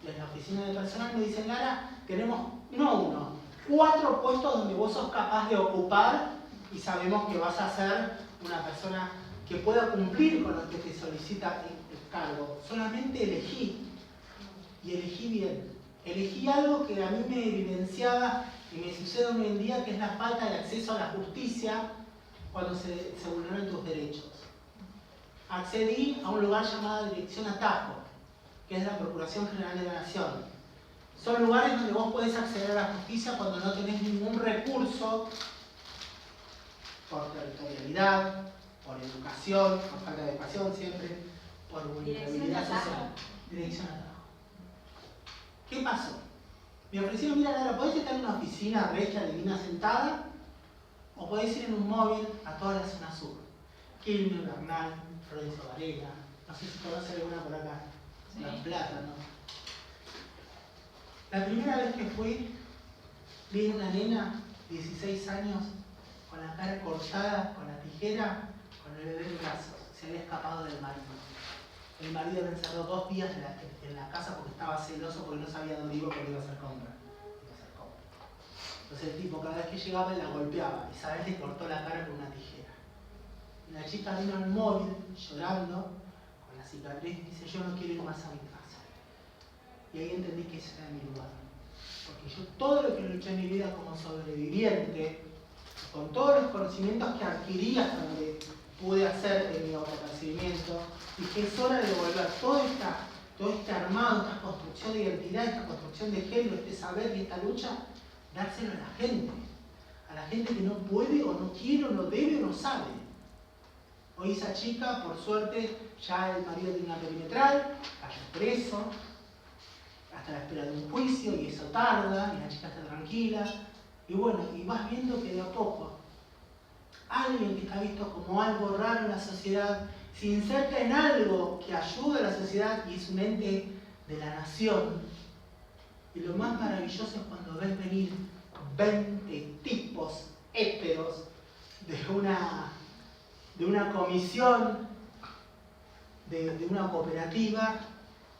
desde la oficina de personal, me dicen: Lara, tenemos no 4 puestos donde vos sos capaz de ocupar y sabemos que vas a ser una persona que pueda cumplir con lo que te solicita el cargo. Solamente elegí, y elegí bien. Elegí algo que a mí me evidenciaba y me sucede hoy en día, que es la falta de acceso a la justicia cuando se vulneran tus derechos. Accedí a un lugar llamado Dirección Atajo, que es la Procuración General de la Nación. Son lugares donde vos podés acceder a la justicia cuando no tenés ningún recurso, por territorialidad, por educación, por falta de educación siempre, por vulnerabilidad social. Dirección Atajo. ¿Qué pasó? Me ofrecieron: mira, Lara, podés estar en una oficina regia, divina, sentada, o podés ir en un móvil a toda la zona sur. Quilmes, Bernal, Florencio Varela, no sé si conoce alguna por acá, sí. La Plata, ¿no? La primera vez que fui, vi una nena, 16 años, con la cara cortada, con la tijera, con el bebé en brazos. Se había escapado del marido. El marido la encerró 2 días en la casa porque estaba celoso, porque no sabía dónde iba, porque iba a hacer compra. Entonces el tipo, cada vez que llegaba, la golpeaba. Y sabes, le cortó la cara con una tijera. La chica vino al móvil llorando con la cicatriz y dice: yo no quiero ir más a mi casa. Y ahí entendí que ese era mi lugar. Porque yo todo lo que luché en mi vida como sobreviviente, con todos los conocimientos que adquirí hasta donde pude hacer en mi autopercibimiento, dije, es hora de volver todo este armado, esta construcción de identidad, esta construcción de género, este saber y esta lucha, dárselo a la gente que no puede o no quiere o no debe o no sabe. Hoy esa chica, por suerte, ya el marido tiene una perimetral, cayó preso, hasta la espera de un juicio, y eso tarda, y la chica está tranquila, y bueno, y vas viendo que de a poco alguien que está visto como algo raro en la sociedad se inserta en algo que ayuda a la sociedad y es un ente de la nación. Y lo más maravilloso es cuando ves venir 20 tipos héteros de una comisión, de una cooperativa,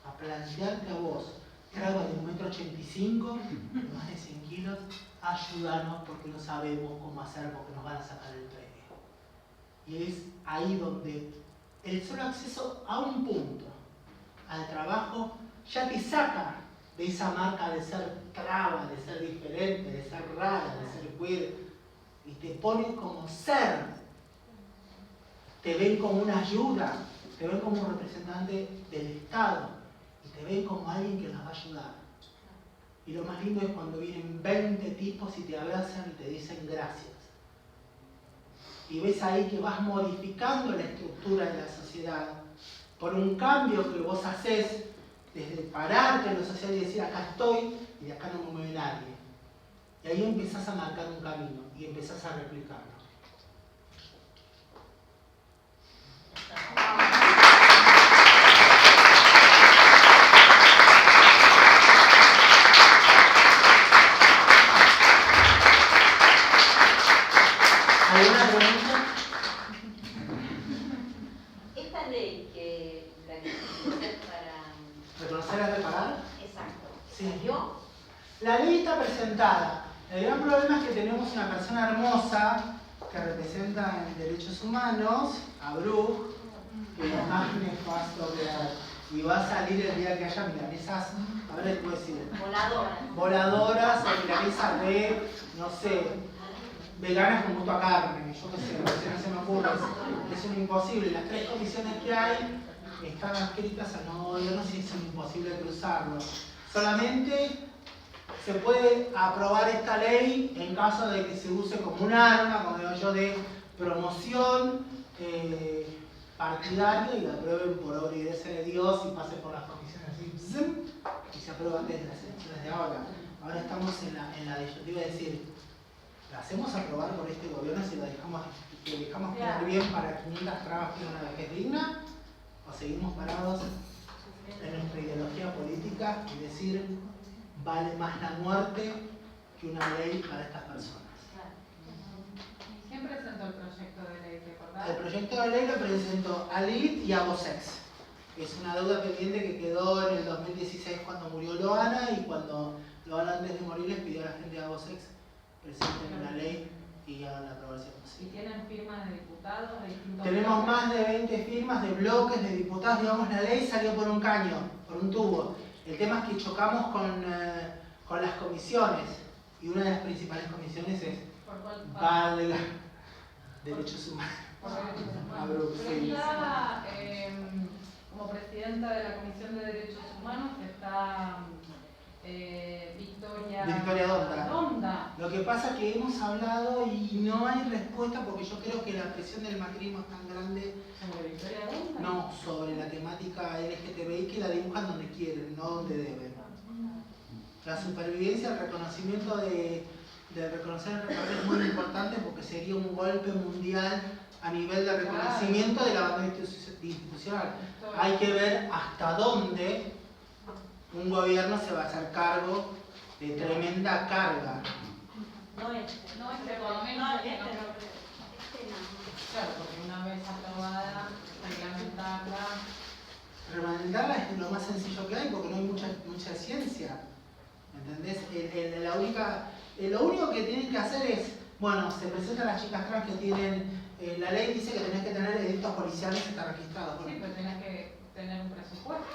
a plantearte a vos, trago de 1,85 m, de más de 100 kilos, ayúdanos porque no sabemos cómo hacer porque nos van a sacar el premio. Y es ahí donde el solo acceso a un punto, al trabajo, ya te saca de esa marca de ser traba, de ser diferente, de ser rara, de ser queer, y te pone como ser. Te ven como una ayuda, te ven como un representante del Estado, y te ven como alguien que nos va a ayudar. Y lo más lindo es cuando vienen 20 tipos y te abrazan y te dicen gracias. Y ves ahí que vas modificando la estructura de la sociedad por un cambio que vos haces desde pararte en lo social y decir acá estoy y de acá no me mueve nadie. Y ahí empezás a marcar un camino y empezás a replicarlo. ¿Alguna pregunta? Esta ley que la que se para... ¿Reconocer es reparar? Exacto. Sí. ¿Salió? La ley está presentada. El gran problema es que tenemos una persona hermosa que representa en derechos humanos, a Brooke, que es más nefasto que hay. Y va a salir el día que haya milanesas, a ver qué puedo decir. Voladoras o milanesas de, no sé, veganas con gusto a carne, yo qué sé, no se me ocurre, es un imposible. Las 3 comisiones que hay están adscritas a no gobierno si es un imposible cruzarlo. Solamente se puede aprobar esta ley en caso de que se use como un arma, como digo yo, de promoción partidaria y la aprueben por obra y gracia de Dios y pase por las comisiones y se aprueba antes de las elecciones de ahora. Ahora estamos en la disyuntiva de decir, ¿la hacemos aprobar por este gobierno si la dejamos quedar bien para 500 trabas que una vejez digna? ¿O seguimos parados en nuestra ideología política y decir, vale más la muerte que una ley para estas personas? ¿Quién presentó el proyecto de ley? ¿Te acordás? El proyecto de ley lo presentó a LIT y a Vosex. Es una deuda pendiente que quedó en el 2016 cuando murió Loana y cuando Loana antes de morir les pidió a la gente de Vosex presenten una ley y hagan la aprobación. ¿Y tienen firmas de diputados de distintos Tenemos bloques? más de 20 firmas de bloques de diputados, digamos, la ley salió por un caño, por un tubo. El tema es que chocamos con las comisiones y una de las principales comisiones es ¿Por cuál parte? Valga Derechos Humanos. Por derechos humanos. A Bruselas. Está, como presidenta de la Comisión de Derechos Humanos está Victoria Donda. Lo que pasa es que hemos hablado y no hay respuesta porque yo creo que la presión del macrismo es tan grande. ¿Sobre Victoria Donda? No, sobre la temática LGTBI que la dibujan donde quieren, no donde deben. La supervivencia, el reconocimiento de reconocer el recorrido es muy importante porque sería un golpe mundial a nivel de reconocimiento de la bandera institucional. Hay que ver hasta dónde un gobierno se va a hacer cargo de tremenda carga. No, por lo menos claro, porque una vez aprobada, Reglamentarla es lo más sencillo que hay porque no hay mucha ciencia. ¿Entendés? Lo único que tienen que hacer es, bueno, se presentan las chicas trans que tienen, la ley dice que tenés que tener delitos policiales y estar registrados. Sí, pero tenés que tener un presupuesto.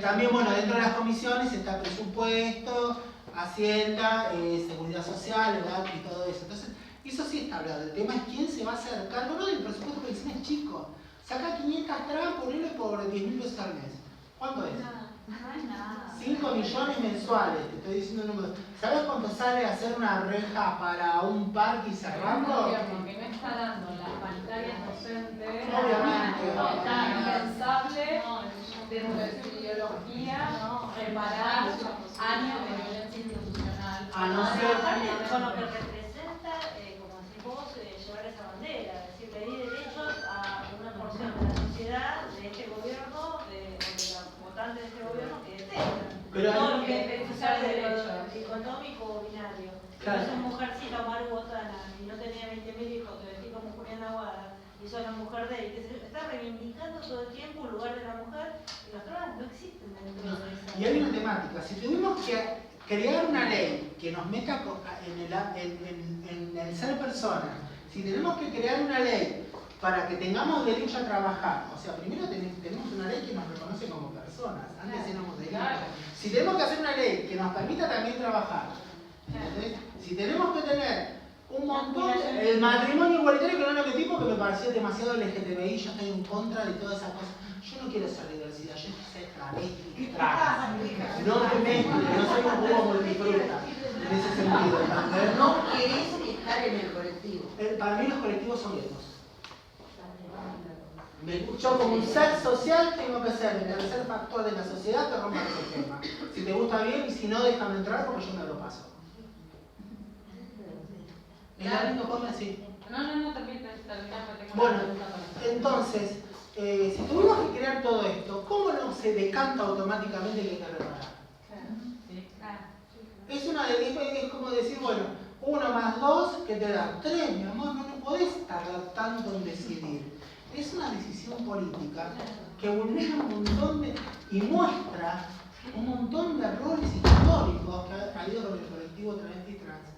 También, bueno, dentro de las comisiones está presupuesto, Hacienda, Seguridad Social, edad y todo eso. Entonces, eso sí está hablado. El tema es quién se va a hacer cargo, no del presupuesto, porque encima es chico. Saca 500 trabas, ponelo por 10.000 pesos al mes. ¿Cuánto es? No es nada. 5 millones mensuales, te estoy diciendo un número. ¿Sabes cuánto sale hacer una reja para un parque y Un cerrarlo? gobierno que no está dando las paritarias docentes, Obviamente. está impensable dentro de su ideología reparar años de violencia institucional. A no ser... Aparte, con lo que representa, como decís vos, llevar esa bandera, es decir, pedir derechos a una porción de la sociedad, de este gobierno, o de los votantes de este gobierno que detestan. Pero todo hay- lo que es beneficiar de lo derechos. económico o binario. Claro. Si sos mujercita o Maru Botana y no tenía 20.000 hijos, te vestís como Juliana Aguada y sos la mujer de él, que se está reivindicando todo el tiempo un lugar de la mujer, y las trabas no existen dentro de esa. Y hay una temática. Si tuvimos que crear una ley que nos meta en el ser persona, si tenemos que crear una ley para que tengamos derecho a trabajar, o sea, primero tenemos una ley que nos reconoce como personas, antes éramos delitos. Claro. Si tenemos que hacer una ley que nos permita también trabajar, ¿entendés? Si tenemos que tener un montón, el matrimonio igualitario que no lo metí porque me pareció demasiado LGTBI, yo estoy en contra de todas esas cosas. Yo no quiero ser diversidad, yo quiero ser travesti, trans. No me mezclo, no soy un jugo multifruta, en ese sentido, ¿entendés? No querés estar en el colectivo. Para mí los colectivos son guetos. Yo como un ser social tengo que ser el tercer factor de la sociedad que rompa el sistema. Si te gusta bien y si no, déjame entrar porque yo me lo paso. ¿Es la misma forma? Sí. No, termina, tengo Bueno, una pregunta para hacer. entonces, si tuvimos que crear todo esto, ¿cómo no se decanta automáticamente que hay que reparar? Sí. Es una de es como decir, bueno, 1 más 2, que te da 3, mi amor, no podés tardar tanto en decidir. Es una decisión política que vulnera un montón de... y muestra un montón de errores históricos que ha habido con el colectivo travesti trans.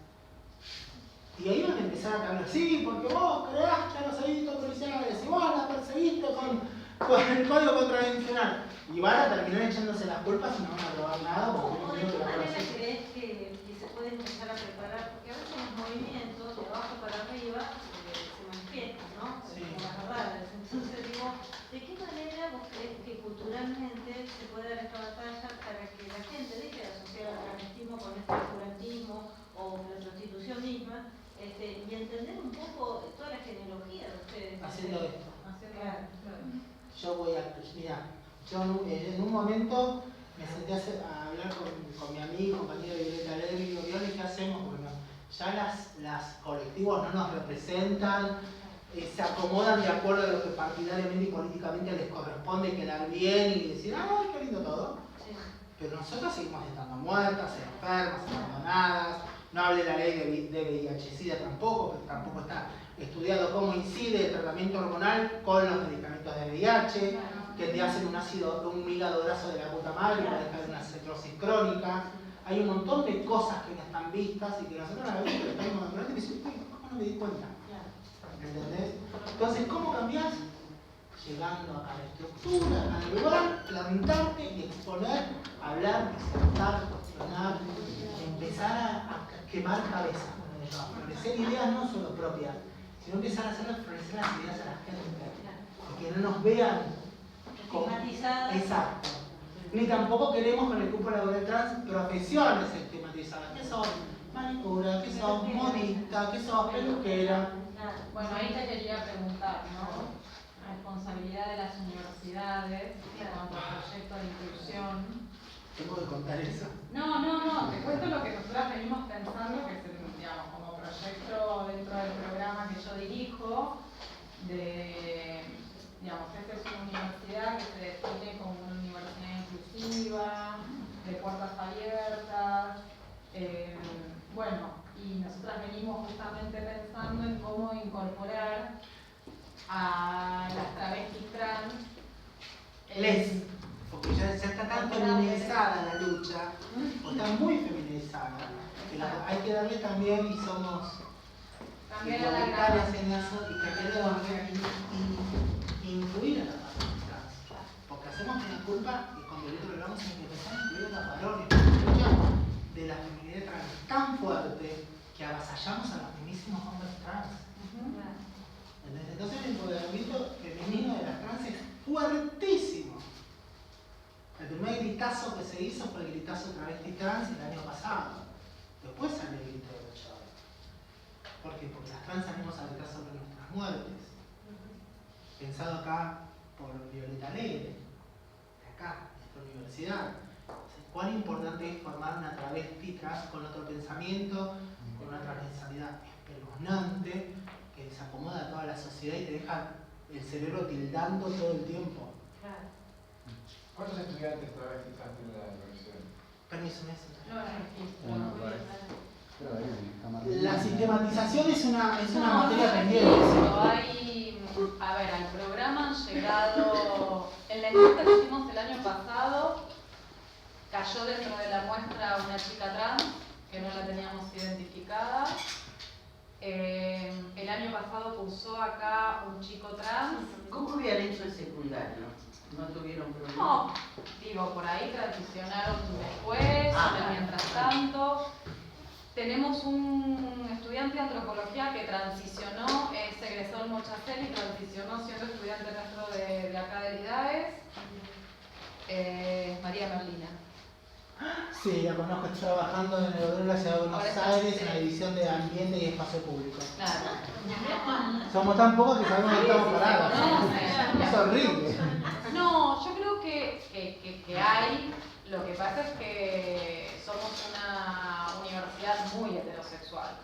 Y ahí van a empezar a cambiar, sí, porque vos creaste a los servicios policiales y vos las perseguiste con el código contravencional. Y van a terminar echándose las culpas y no van a probar nada porque ¿O no de creo qué que la manera conocen. crees que se puede empezar a preparar? Porque a veces los movimientos de abajo para arriba se manifiestan, ¿no? Sí. Como las verdades. Entonces digo, ¿de qué manera vos crees que culturalmente se puede dar esta batalla para que la gente deje de asociar al travestismo con este oscurantismo o la prostitución misma y entender un poco toda la genealogía de ustedes? Haciendo esto. Claro. Yo voy a... Mira, yo en un momento me senté a hablar con mi amigo, compañero Violeta Levy, y digo, Viole, ¿qué hacemos? Porque ya las colectivos no nos representan, se acomodan de acuerdo a lo que partidariamente y políticamente les corresponde quedar bien y decir, ¡ay, qué lindo todo! Sí. Pero nosotros seguimos estando muertas, enfermas, abandonadas. No hable la ley de VIH-Sida tampoco, porque tampoco está estudiado cómo incide el tratamiento hormonal con los medicamentos de VIH, que te hacen un hígado graso de la puta madre para dejar una cirrosis crónica. Hay un montón de cosas que no están vistas y que nosotros a la vez que estamos abandonando y decimos, ¿cómo no me di cuenta? ¿Entendés? Entonces, ¿cómo cambiás? Llegando a la estructura, al lugar, plantarte y exponer, hablar, disertar, cuestionar, empezar a quemar cabezas, a florecer ideas no solo propias, sino empezar a hacer florecer las ideas a la gente, y que no nos vean como... Estigmatizadas. Exacto. Ni tampoco queremos con el cupo laboral trans profesiones estigmatizadas. ¿Qué sos? Manicura, ¿qué sos? Modista, ¿qué sos? Peluquera. Bueno, ahí te quería preguntar, ¿no? Responsabilidad de las universidades en cuanto al proyecto de inclusión. Tengo que contar eso. No, te cuento lo que nosotras venimos pensando, que es, digamos, como proyecto dentro del programa que yo dirijo, digamos, esta es una universidad que se define como una universidad inclusiva, de puertas abiertas, bueno, y nosotras venimos justamente pensando en cómo incorporar a las travestis trans. Porque ya está tan feminizada la lucha, o está muy feminizada, que hay que darle también, y somos igualitarias en eso, y cambiar de orden y incluir a las personas trans. Porque hacemos una culpa y con tenemos que empezar a incluir los valores, la lucha de la feminidad trans tan fuerte que avasallamos a los mismísimos hombres trans. ¿Entendés? Entonces el empoderamiento femenino de las trans es fuertísimo. El primer gritazo que se hizo fue el gritazo travesti trans el año pasado. Después salió el grito de luchador. ¿Por qué? Porque las trans salimos a gritar sobre nuestras muertes. Pensado acá por Violeta Alegre, de acá, de esta universidad. Cuán importante es formar una travesti trans con otro pensamiento, con una transversalidad espeluznante, que desacomoda a toda la sociedad y te deja el cerebro tildando todo el tiempo. ¿Cuántos estudiantes travestis trans tiene la universidad? Permiso, Messi. No, La sistematización es una materia no, pendiente. a ver, al programa han llegado, en la encuesta que hicimos el año pasado, cayó dentro de la muestra una chica trans, que no la teníamos identificada. El año pasado cursó acá un chico trans. ¿Cómo habían hecho el secundario? ¿No tuvieron problema? No, digo, por ahí transicionaron después, mientras tanto. Tenemos un estudiante de antropología que transicionó, es egresó en Mochacel y transicionó siendo estudiante nuestro de acá de Lidaes, María Merlina. Sí, la conozco, estoy trabajando en el gobierno de la Ciudad de Buenos Ahora está, Aires sí. en la división de Ambiente y Espacio Público. Claro. Somos tan pocos que sabemos dónde estamos parados. Sí. Es horrible. No, yo creo que hay, lo que pasa es que somos una universidad muy heterosexual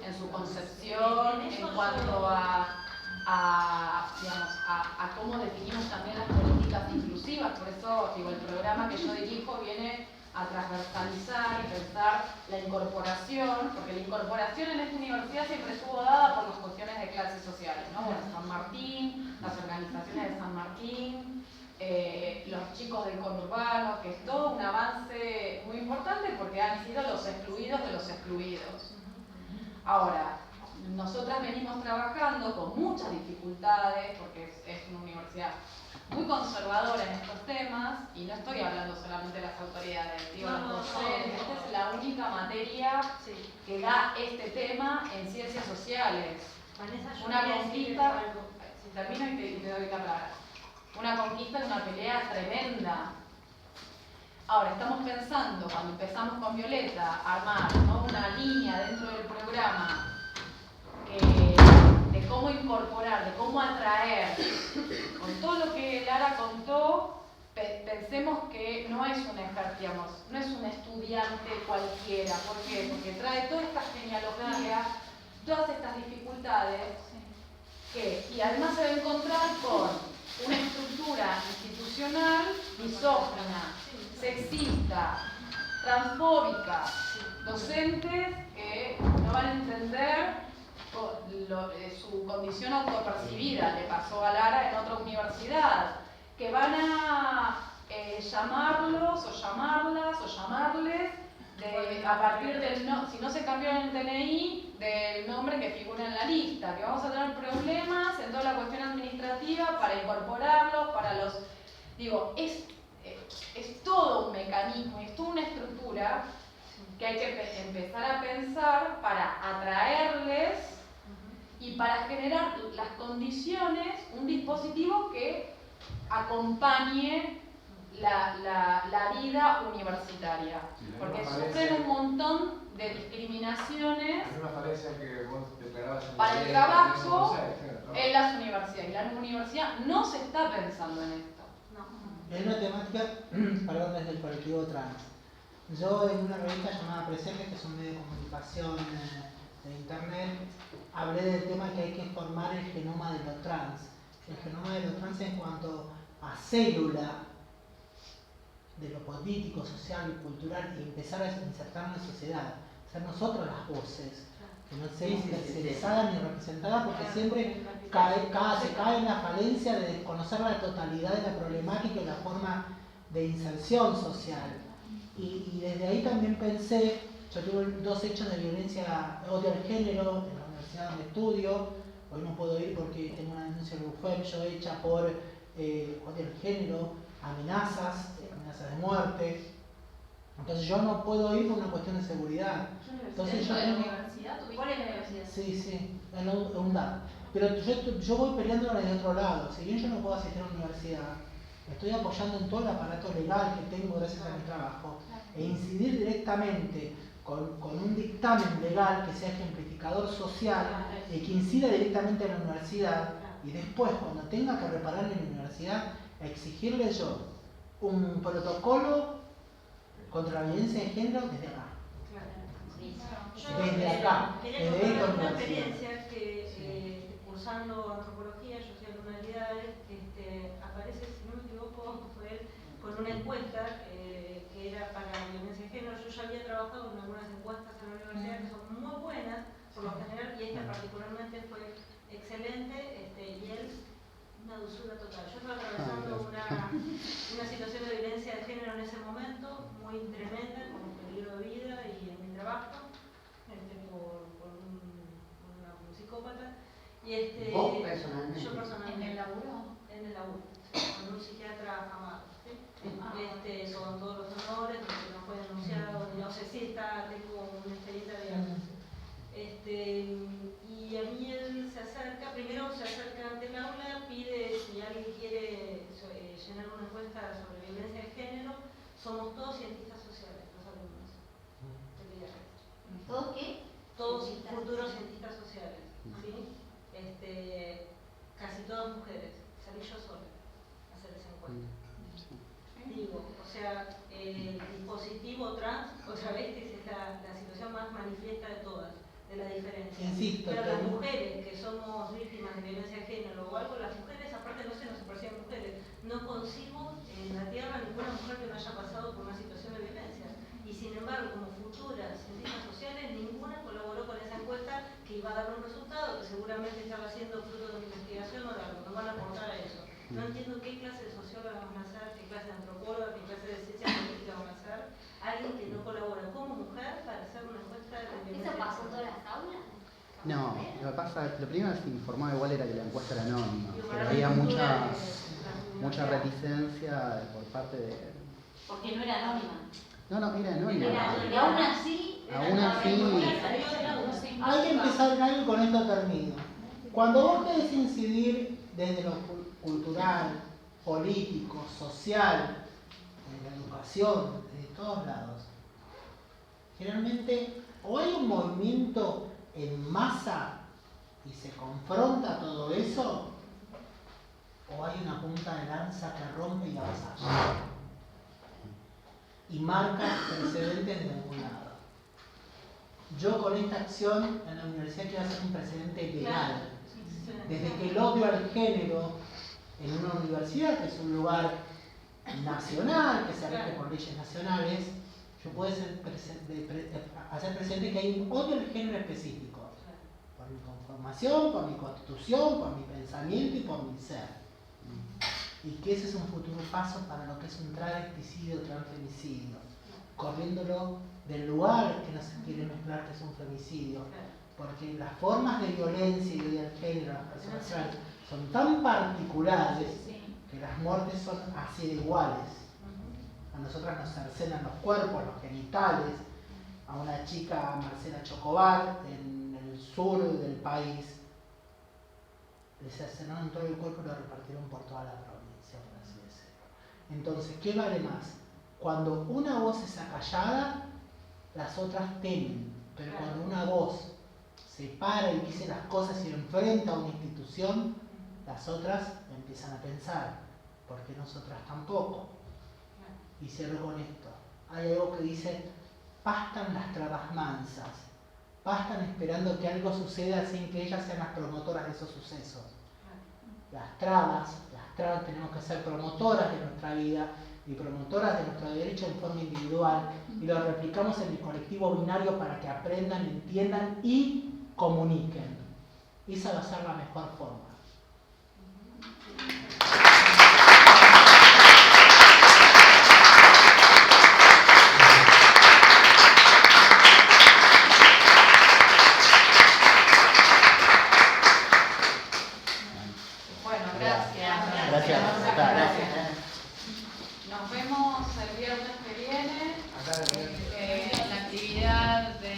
en su concepción, en cuanto digamos, a cómo definimos también las políticas inclusivas. Por eso digo, el programa que yo dirijo viene a transversalizar y pensar la incorporación, porque la incorporación en esta universidad siempre estuvo dada por las cuestiones de clases sociales, ¿no? Bueno, San Martín, las organizaciones de San Martín, los chicos del conurbano, que es todo un avance muy importante porque han sido los excluidos de los excluidos. Ahora, nosotras venimos trabajando con muchas dificultades porque es una universidad muy conservadora en estos temas, y no estoy hablando solamente de las autoridades, digo los docentes. Esta es la única materia que da este tema en ciencias sociales. Una conquista, si termino y te doy la palabra. Una conquista y una pelea tremenda. Ahora, estamos pensando, cuando empezamos con Violeta, a armar, ¿no?, una línea dentro del programa de cómo incorporar, de cómo atraer. Con todo lo que Lara contó, pensemos que no es un estudiante cualquiera. ¿Por qué? Porque trae toda esta genealogía, todas estas dificultades, y además se va a encontrar con una estructura institucional misógina, sexista, transfóbica, docentes que no van a entender su condición autopercibida, le pasó a Lara en otra universidad, que van a llamarlos o llamarlas o llamarles a partir del si no se cambió en el DNI, del nombre que figura en la lista, que vamos a tener problemas en toda la cuestión administrativa para incorporarlos, digo, es todo un mecanismo, es toda una estructura que hay que empezar a pensar para atraerles y para generar las condiciones, un dispositivo que acompañe la vida universitaria, porque sufren un montón de discriminaciones para el trabajo en las universidades, y la universidad no se está pensando en esto. Es una temática, perdón, desde el colectivo trans. Yo en una revista llamada Presentes, que es un medio de comunicación de internet, hablé del tema que hay que formar el genoma de los trans. El genoma de los trans en cuanto a célula de lo político, social y cultural, y empezar a insertarnos en la sociedad. Ser nosotros las voces, que no seamos tercerizadas ni representadas, porque siempre se cae en la falencia de desconocer la totalidad de la problemática y la forma de inserción social. Y desde ahí también pensé, yo tuve 2 hechos de violencia, odio al género en la universidad donde estudio. Hoy no puedo ir porque tengo una denuncia del UFEM yo hecha por odio al género, amenazas de muerte. Entonces yo no puedo ir por una cuestión de seguridad. Entonces yo ¿Dentro de la tengo... universidad tuviste? ¿Cuál es la universidad? Sí, en UNDAP. Pero yo voy peleando desde otro lado. Si bien yo no puedo asistir a la universidad, me estoy apoyando en todo el aparato legal que tengo gracias a mi trabajo e incidir directamente con un dictamen legal que sea ejemplificador social y que incida directamente en la universidad, y después cuando tenga que repararme en la universidad, exigirle yo un protocolo contra la violencia de género desde acá. Desde acá, Quería desde contar esta una universidad. experiencia que cursando antropología, yo soy alumna de humanidades, aparece, si no me equivoco, fue con una encuesta que era para la violencia de género. Yo ya había trabajado en algunas encuestas en la universidad que son muy buenas, por lo general, y esta particularmente fue excelente, y él, una dulzura total. Yo estaba atravesando una situación de violencia de género en ese momento, muy tremenda, con peligro de vida y en mi trabajo, por un psicópata. ¿Vos personalmente? Yo personalmente. ¿En el laburo? En el laburo, con un psiquiatra amado. ¿Sí? Con todos los honores, que no fue denunciado, no sé si tengo una experiencia de y a mí él se acerca, primero se acerca ante el aula, pide si alguien quiere llenar una encuesta sobre violencia de género. Somos todos cientistas sociales, los alumnos. ¿Todos qué? Todos Cientistas. futuros cientistas sociales, ¿sí? Casi todas mujeres. Salí yo sola a hacer esa encuesta. Digo, o sea, el dispositivo trans, otra vez, que es la situación más manifiesta de todas, de la diferencia. Insisto, pero las mujeres que somos víctimas de violencia de género o algo, las mujeres, aparte no se nos perciben mujeres, no concibo en la tierra ninguna mujer que no haya pasado por una situación de violencia. Y sin embargo, como futuras científicas sociales, ninguna colaboró con esa encuesta que iba a dar un resultado, que seguramente estaba siendo fruto de una investigación o de algo, no van a aportar a eso. No entiendo qué clase de socióloga van a ser, qué clase de antropóloga, qué clase de ciencia política van a ser, alguien que no colabora como mujer para hacer una encuesta de violencia. ¿Eso pasó en todas las aulas? No, lo que pasa, lo primero que se informaba igual era que la encuesta era anónima, Digo, pero para había la cultura mucha reticencia por parte de... Porque no era anónima. No, era anónima. Y aún así. Aún así... Hay que empezar algo, con esto termino. Cuando vos querés incidir desde lo cultural, político, social, en la educación, de todos lados, generalmente o hay un movimiento en masa y se confronta todo eso, o hay una punta de lanza que rompe y avasalla y marca precedentes de algún lado. Yo con esta acción en la universidad quiero hacer un precedente legal. Desde que el odio al género en una universidad, que es un lugar nacional, que se rige por leyes nacionales, yo puedo hacer presente que hay un odio al género específico. Por mi conformación, por mi constitución, por mi pensamiento y por mi ser. Y que ese es un futuro paso para lo que es un travesticidio, transfemicidio, corriéndolo del lugar que no se quiere mezclar, que es un femicidio, porque las formas de violencia y de género a las personas trans son tan particulares que las muertes son así de iguales. A nosotras nos cercenan los cuerpos, los genitales, a una chica, Marcela Chocobar, en el sur del país, le cercenaron todo el cuerpo y lo repartieron por toda la provincia, por así decirlo. Entonces, ¿qué vale más? Cuando una voz es acallada, las otras temen, pero cuando una voz se para y dice las cosas y enfrenta a una institución, las otras empiezan a pensar, ¿por qué nosotras tampoco? Y cierro con esto. Hay algo que dice, bastan las trabas mansas, bastan esperando que algo suceda sin que ellas sean las promotoras de esos sucesos. Las trabas tenemos que ser promotoras de nuestra vida y promotoras de nuestro derecho en forma individual, y lo replicamos en el colectivo binario para que aprendan, entiendan y comuniquen. Esa va a ser la mejor forma.